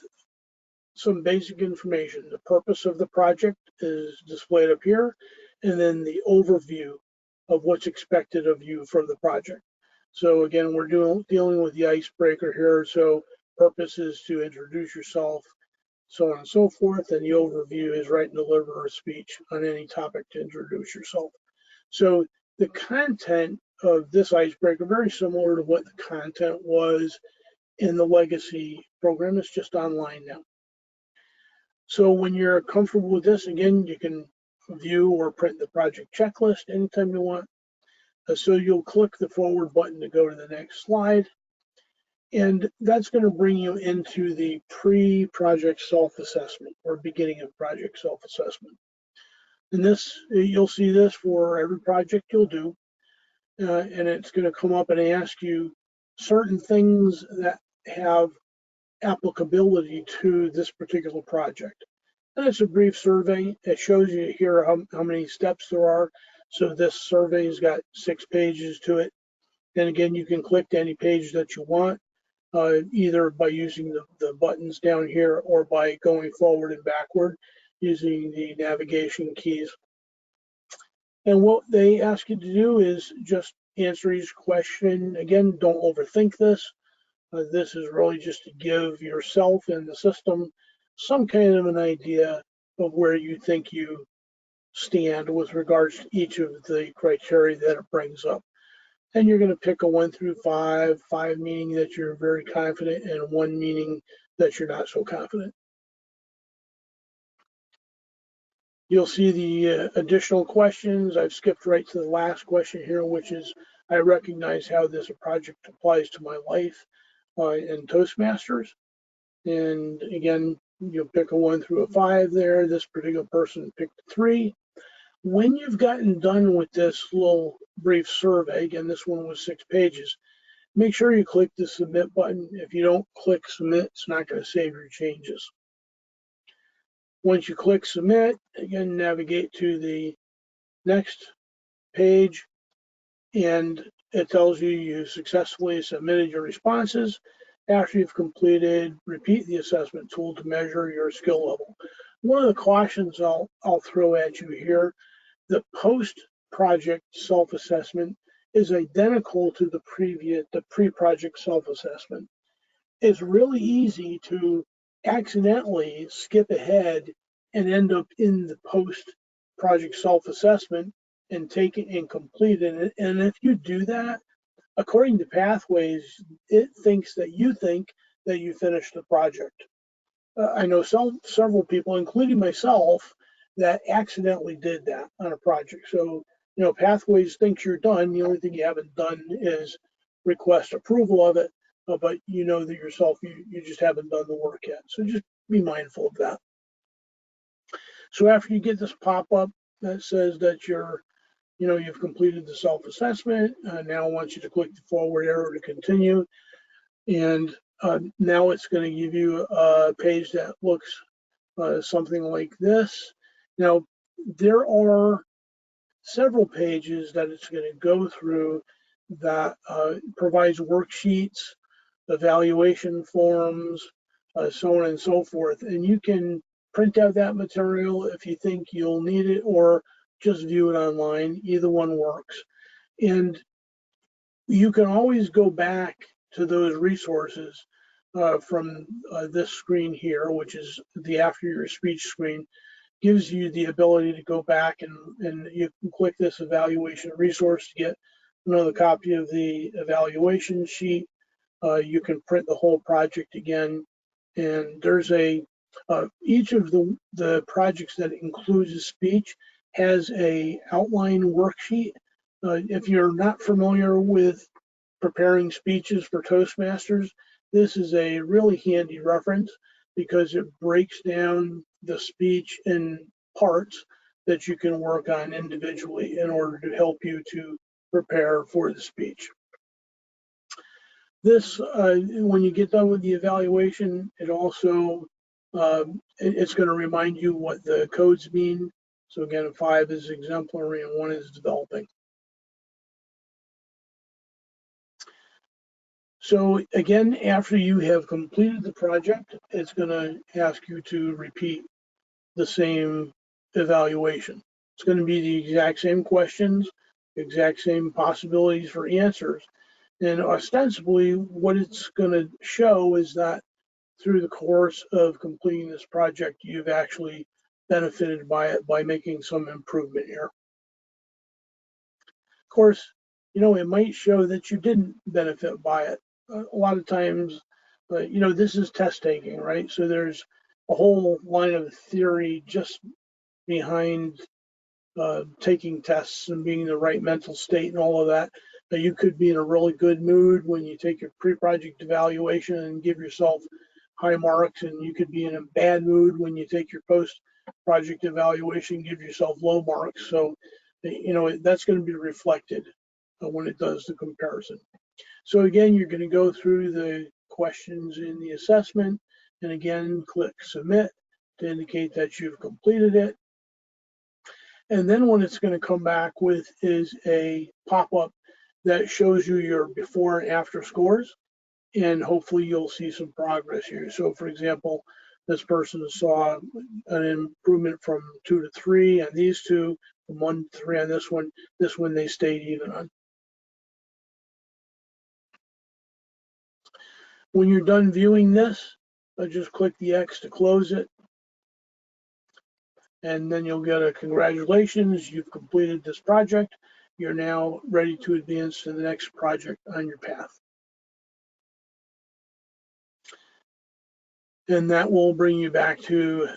some basic information. The purpose of the project is displayed up here, and then the overview of what's expected of you from the project. So again, we're dealing with the icebreaker here. So purpose is to introduce yourself, so on and so forth, and the overview is write and deliver a speech on any topic to introduce yourself. So the content of this icebreaker, very similar to what the content was in the legacy program. It's just online now. So when you're comfortable with this, again, you can view or print the project checklist anytime you want. So you'll click the forward button to go to the next slide. And that's going to bring you into the pre-project self-assessment or beginning of project self-assessment. And this, you'll see this for every project you'll do. And it's going to come up and ask you certain things that have applicability to this particular project. And it's a brief survey. It shows you here how many steps there are. So this survey's got 6 pages to it. And again, you can click to any page that you want, either by using the buttons down here or by going forward and backward using the navigation keys. And what they ask you to do is just answer each question. Again, don't overthink this. This is really just to give yourself and the system some kind of an idea of where you think you stand with regards to each of the criteria that it brings up. And you're going to pick a 1 through 5, 5 meaning that you're very confident and 1 meaning that you're not so confident. You'll see the additional questions. I've skipped right to the last question here, which is, I recognize how this project applies to my life in Toastmasters. And again, you'll pick a 1 through a 5 there. This particular person picked 3. When you've gotten done with this little brief survey, again, this one was 6 pages, make sure you click the submit button. If you don't click submit, it's not going to save your changes. Once you click submit, again, navigate to the next page, and it tells you you successfully submitted your responses. After you've completed, repeat the assessment tool to measure your skill level. One of the cautions I'll throw at you here: the post-project self-assessment is identical to the pre-project self-assessment. It's really easy to accidentally skip ahead and end up in the post-project self-assessment and take it and complete it. And if you do that, according to Pathways, it thinks that you finished the project. I know several people, including myself, that accidentally did that on a project. So, Pathways thinks you're done. The only thing you haven't done is request approval of it, but you know that yourself, you just haven't done the work yet. So just be mindful of that. So after you get this pop-up that says that you've completed the self-assessment, now I want you to click the forward arrow to continue. And now it's going to give you a page that looks something like this. Now, there are several pages that it's going to go through that provides worksheets, evaluation forms, so on and so forth. And you can print out that material if you think you'll need it, or just view it online. Either one works. And you can always go back to those resources from this screen here, which is the after your speech screen, gives you the ability to go back and you can click this evaluation resource to get another copy of the evaluation sheet. You can print the whole project again, and there's each of the projects that includes a speech has a outline worksheet. If you're not familiar with preparing speeches for Toastmasters, this is a really handy reference because it breaks down the speech in parts that you can work on individually in order to help you to prepare for the speech. This, when you get done with the evaluation, it also, it's going to remind you what the codes mean. So again, 5 is exemplary and 1 is developing. So again, after you have completed the project, it's going to ask you to repeat the same evaluation. It's going to be the exact same questions, exact same possibilities for answers. And ostensibly, what it's going to show is that through the course of completing this project, you've actually benefited by it by making some improvement here. Of course, you know, it might show that you didn't benefit by it. A lot of times, you know, this is test taking, right? So there's a whole line of theory just behind taking tests and being in the right mental state and all of that. You could be in a really good mood when you take your pre-project evaluation and give yourself high marks, and you could be in a bad mood when you take your post-project evaluation and give yourself low marks. So, you know, that's going to be reflected when it does the comparison. So again, you're going to go through the questions in the assessment, and again, click submit to indicate that you've completed it. And then what it's going to come back with is a pop-up that shows you your before and after scores, and hopefully you'll see some progress here. So for example, this person saw an improvement from 2 to 3 on these two, from 1 to 3 on this one. This one they stayed even on. When you're done viewing this, just click the X to close it. And then you'll get a congratulations, you've completed this project. You're now ready to advance to the next project on your path. And that will bring you back to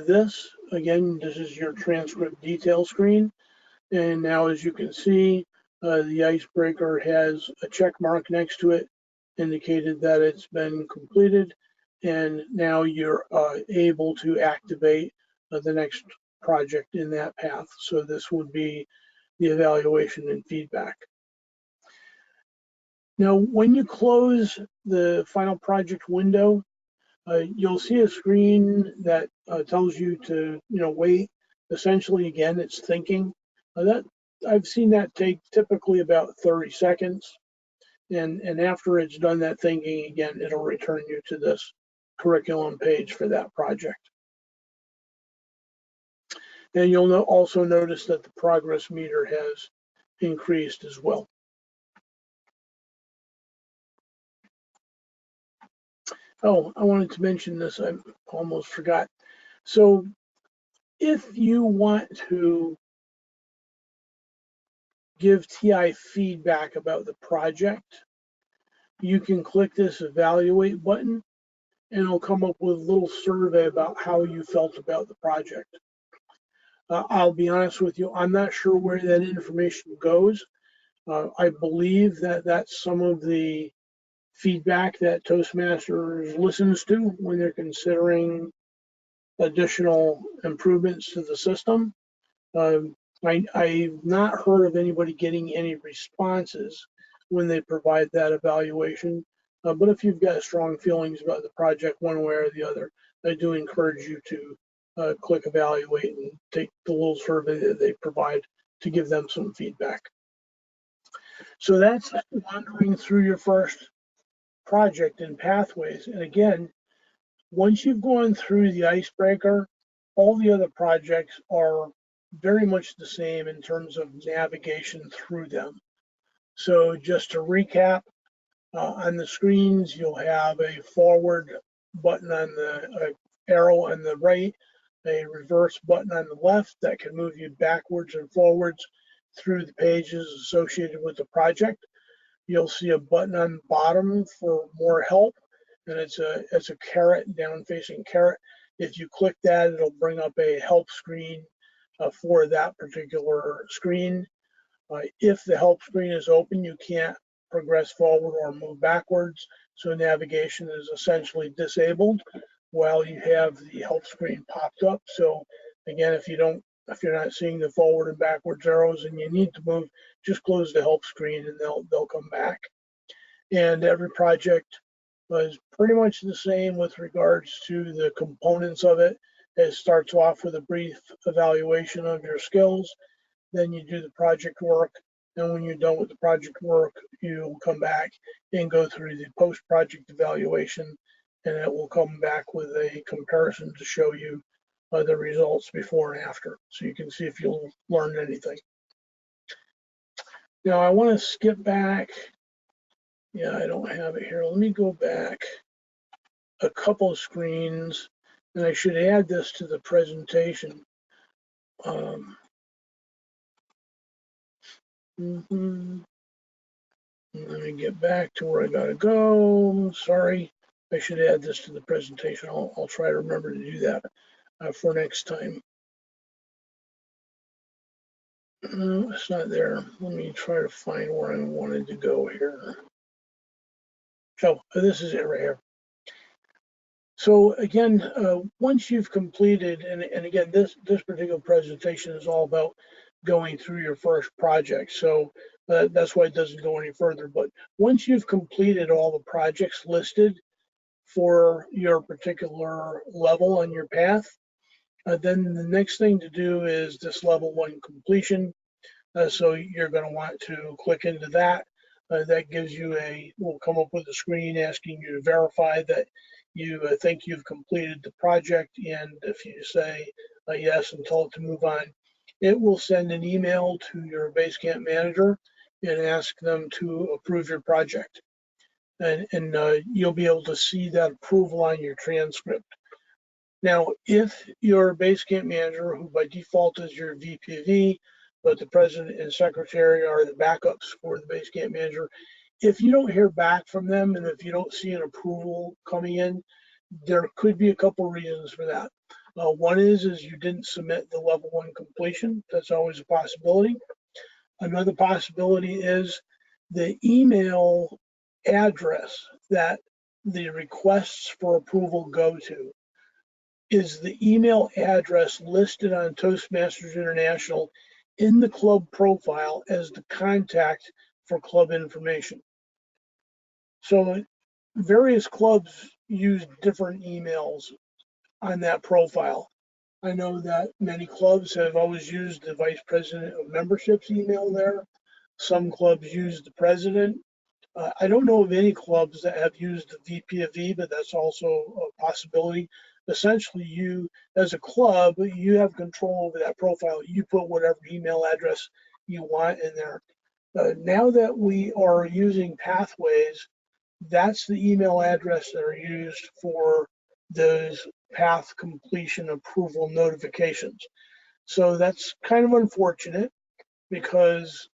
this. Again, this is your transcript detail screen. And now, as you can see, the icebreaker has a check mark next to it, indicated that it's been completed. And now you're able to activate the next project in that path. So this would be the evaluation and feedback. Now, when you close the final project window, you'll see a screen that tells you to, wait. Essentially, again, it's thinking. That I've seen that take typically about 30 seconds. And after it's done that thinking, again, it'll return you to this curriculum page for that project. And you'll also notice that the progress meter has increased as well. Oh, I wanted to mention this, I almost forgot. So if you want to give TI feedback about the project, you can click this evaluate button and it'll come up with a little survey about how you felt about the project. I'll be honest with you, I'm not sure where that information goes. I believe that that's some of the feedback that Toastmasters listens to when they're considering additional improvements to the system. I've not heard of anybody getting any responses when they provide that evaluation. But if you've got strong feelings about the project one way or the other, I do encourage you to click evaluate and take the little survey that they provide to give them some feedback. So that's wandering through your first project in Pathways. And again, once you've gone through the icebreaker, all the other projects are very much the same in terms of navigation through them. So just to recap, on the screens, you'll have a forward button on the arrow on the right, a reverse button on the left that can move you backwards and forwards through the pages associated with the project. You'll see a button on the bottom for more help, and it's a caret, down-facing caret. If you click that, it'll bring up a help screen for that particular screen. If the help screen is open, you can't progress forward or move backwards, so navigation is essentially disabled while you have the help screen popped up. So again, if you're not seeing the forward and backwards arrows and you need to move, just close the help screen and they'll come back. And every project is pretty much the same with regards to the components of it. It starts off with a brief evaluation of your skills. Then you do the project work. And when you're done with the project work, you'll come back and go through the post-project evaluation, and it will come back with a comparison to show you the results before and after, so you can see if you'll learn anything. Now I want to skip back. Yeah, I don't have it here. Let me go back a couple of screens, and I should add this to the presentation. Let me get back to where I gotta go. Sorry, I should add this to the presentation. I'll try to remember to do that for next time. No, it's not there. Let me try to find where I wanted to go here. Oh, this is it right here. So again, once you've completed, and again, this particular presentation is all about going through your first project. So that's why it doesn't go any further. But once you've completed all the projects listed for your particular level on your path, then the next thing to do is this level 1 completion. So you're going to want to click into that. That gives you will come up with a screen asking you to verify that you think you've completed the project. And if you say yes and tell it to move on, it will send an email to your Basecamp manager and ask them to approve your project. And you'll be able to see that approval on your transcript. Now, if your Basecamp manager, who by default is your VPV, but the president and secretary are the backups for the Basecamp manager, if you don't hear back from them and if you don't see an approval coming in, there could be a couple reasons for that. One is you didn't submit the level 1 completion. That's always a possibility. Another possibility is the email address that the requests for approval go to is the email address listed on Toastmasters International in the club profile as the contact for club information. So various clubs use different emails on that profile. I know that many clubs have always used the vice president of memberships email there. Some clubs use the president. I don't know of any clubs that have used the VP of E, but that's also a possibility. Essentially, you, as a club, you have control over that profile. You put whatever email address you want in there. Now that we are using pathways, that's the email address that are used for those path completion approval notifications. So that's kind of unfortunate because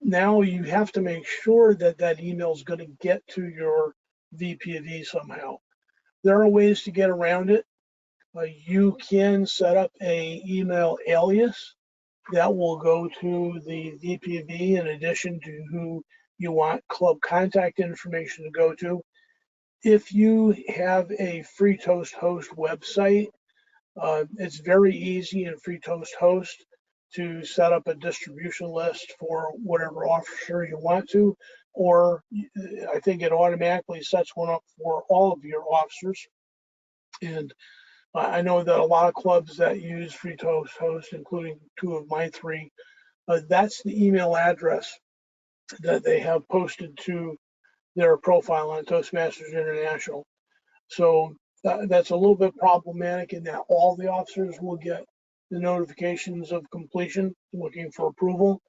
now you have to make sure that that email is going to get to your VP of E somehow. There are ways to get around it. You can set up a email alias that will go to the VP of E in addition to who you want club contact information to go to. If you have a FreeToast Host website, it's very easy in FreeToast Host to set up a distribution list for whatever officer you want to, or I think it automatically sets one up for all of your officers. And I know that a lot of clubs that use FreeToast Host, including 2 of my 3, that's the email address that they have posted to their profile on Toastmasters International. So that's a little bit problematic in that all the officers will get the notifications of completion looking for approval,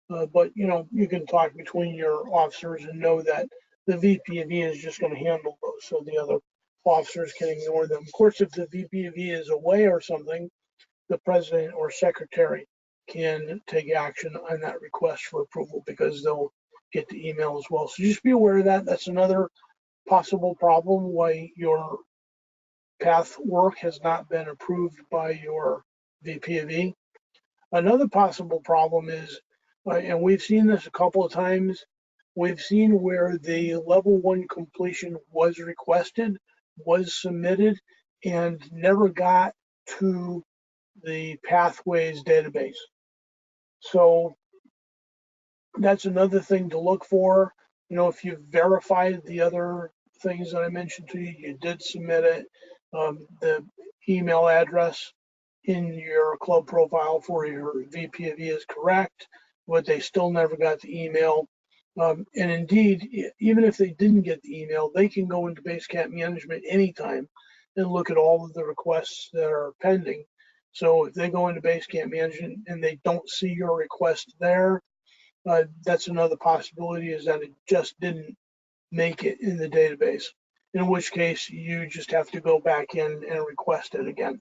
But you can talk between your officers and know that the VP of E is just going to handle those, so the other officers can ignore them. Of course, if the VP of E is away or something, the president or secretary can take action on that request for approval because they'll get the email as well. So just be aware of that. That's another possible problem why your path work has not been approved by your VP of E. Another possible problem is, and we've seen this a couple of times, we've seen where the level 1 completion was requested, was submitted, and never got to the pathways database. So that's another thing to look for. If you've verified the other things that I mentioned to you, you did submit it, the email address in your club profile for your VP of E is correct, but they still never got the email. And indeed, even if they didn't get the email, they can go into Basecamp Management anytime and look at all of the requests that are pending. So if they go into Basecamp Management and they don't see your request there, that's another possibility, is that it just didn't make it in the database, in which case you just have to go back in and request it again.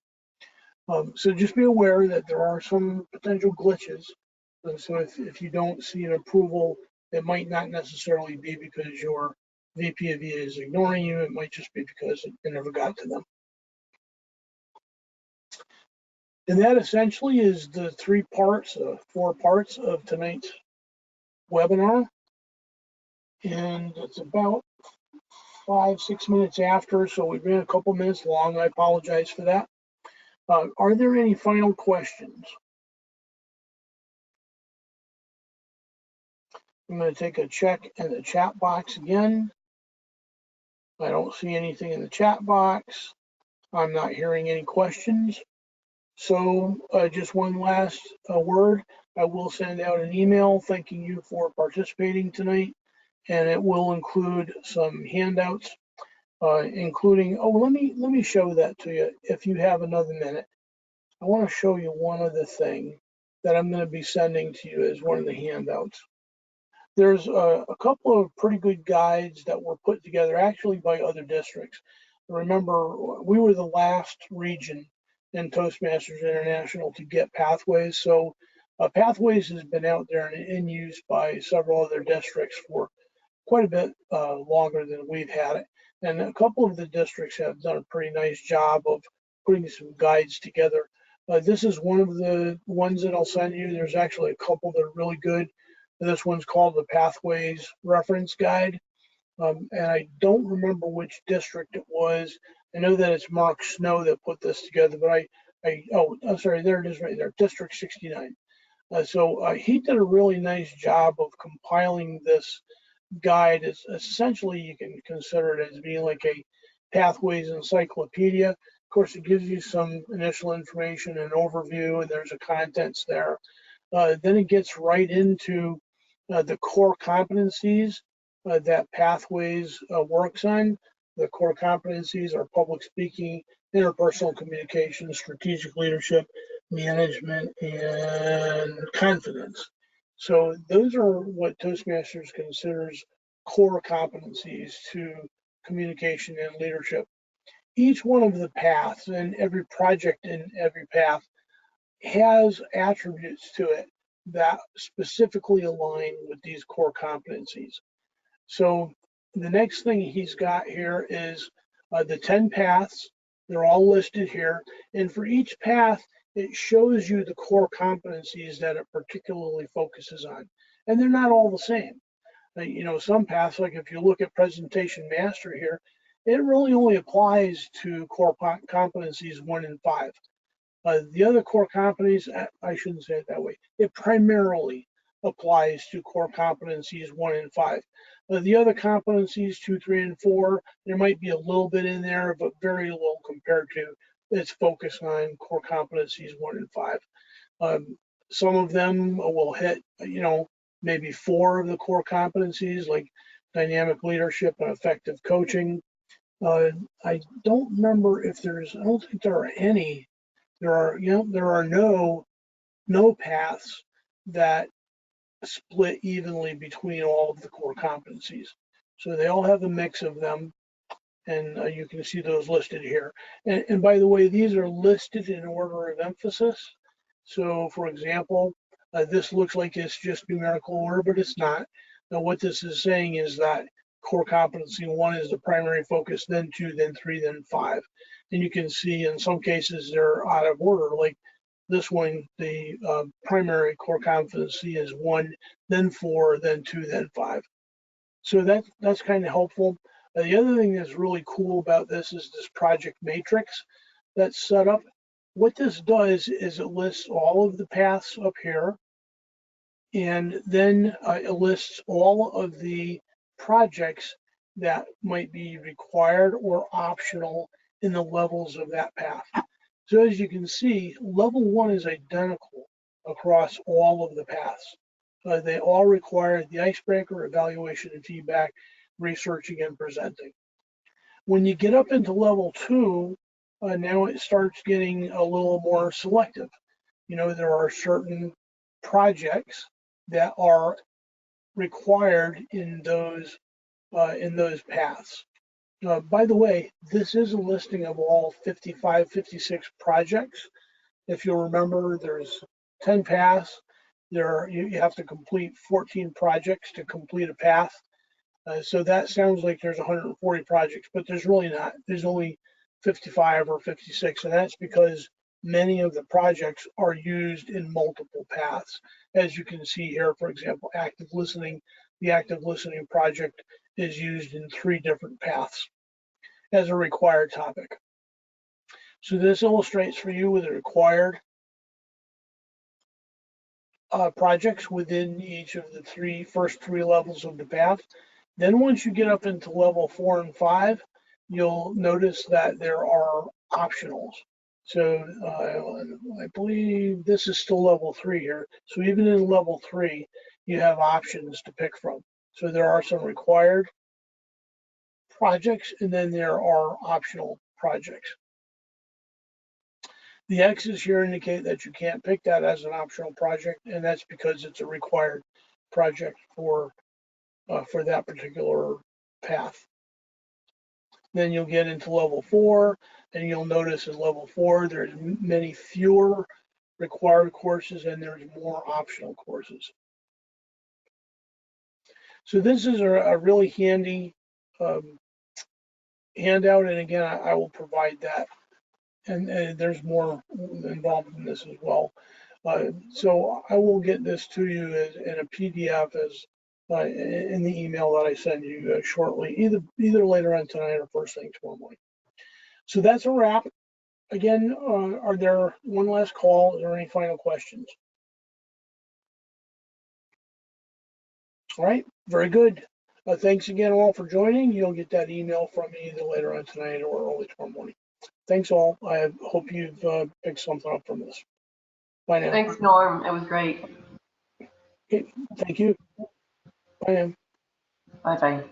So just be aware that there are some potential glitches. So if you don't see an approval, it might not necessarily be because your VP of E is ignoring you. It might just be because it never got to them. And that essentially is the 4 parts of tonight's webinar. And it's about 5-6 minutes after, so we ran a couple minutes long. I apologize for that. Are there any final questions? I'm going to take a check in the chat box again. I don't see anything in the chat box. I'm not hearing any questions. So just one last word. I will send out an email thanking you for participating tonight, and it will include some handouts, including, let me show that to you if you have another minute. I want to show you one other thing that I'm going to be sending to you as one of the handouts. There's a couple of pretty good guides that were put together actually by other districts. Remember, we were the last region in Toastmasters International to get Pathways. So Pathways has been out there and in use by several other districts for quite a bit longer than we've had it. And a couple of the districts have done a pretty nice job of putting some guides together. This is one of the ones that I'll send you. There's actually a couple that are really good. This one's called the Pathways Reference Guide. And I don't remember which district it was. I know that it's Mark Snow that put this together, but I'm sorry, there it is right there, District 69. So he did a really nice job of compiling this guide. It's essentially, you can consider it as being like a Pathways encyclopedia. Of course, it gives you some initial information and overview, and there's a contents there. Then it gets right into the core competencies that Pathways works on. The core competencies are public speaking, interpersonal communication, strategic leadership, management, and confidence. So those are what Toastmasters considers core competencies to communication and leadership. Each one of the paths and every project in every path has attributes to it that specifically align with these core competencies. So the next thing he's got here is the 10 paths. They're all listed here. And for each path, it shows you the core competencies that it particularly focuses on. And they're not all the same. Some paths, like if you look at presentation master here, it really only applies to core competencies 1 and 5. The other core competencies, I shouldn't say it that way, it primarily applies to core competencies 1 and 5. The other competencies 2, 3, and 4, there might be a little bit in there, but very little compared to its focus on core competencies 1 and 5. Some of them will hit, maybe 4 of the core competencies, like dynamic leadership and effective coaching. I don't remember if I don't think there are any. There are no paths that split evenly between all of the core competencies. So they all have a mix of them, and you can see those listed here. And by the way, these are listed in order of emphasis. So for example, this looks like it's just numerical order, but it's not. Now what this is saying is that core competency 1 is the primary focus, then 2, then 3, then 5. And you can see in some cases they're out of order, like this one, the primary core competency is 1, then 4, then 2, then 5. So that's kind of helpful. The other thing that's really cool about this is this project matrix that's set up. What this does is it lists all of the paths up here, and then it lists all of the projects that might be required or optional in the levels of that path. So as you can see, level 1 is identical across all of the paths. They all require the icebreaker, evaluation and feedback, researching and presenting. When you get up into level 2, now it starts getting a little more selective. You know, there are certain projects that are required in those paths. By the way, this is a listing of all 55, 56 projects. If you'll remember, there's 10 paths. You have to complete 14 projects to complete a path. So that sounds like there's 140 projects, but there's really not. There's only 55 or 56, and that's because many of the projects are used in multiple paths. As you can see here, for example, active listening. The active listening project is used in 3 different paths as a required topic. So this illustrates for you with the required projects within each of the first three levels of the path. Then once you get up into level 4 and 5, you'll notice that there are optionals. So I believe this is still level 3 here. So even in level 3, you have options to pick from. So there are some required projects, and then there are optional projects. The X's here indicate that you can't pick that as an optional project, and that's because it's a required project for that particular path. Then you'll get into level 4, and you'll notice in level 4 there's many fewer required courses and there's more optional courses. So this is a really handy handout, and again, I will provide that. And there's more involved in this as well. So I will get this to you in a PDF in the email that I send you shortly, either later on tonight or first thing tomorrow morning. So that's a wrap. Again, are there one last call? Is there any final questions? All right, very good. Thanks again all for joining. You'll get that email from me either later on tonight or early tomorrow morning. Thanks all. I hope you've picked something up from this. Bye now. Thanks, Norm. It was great. Okay, thank you. Bye now. Bye-bye.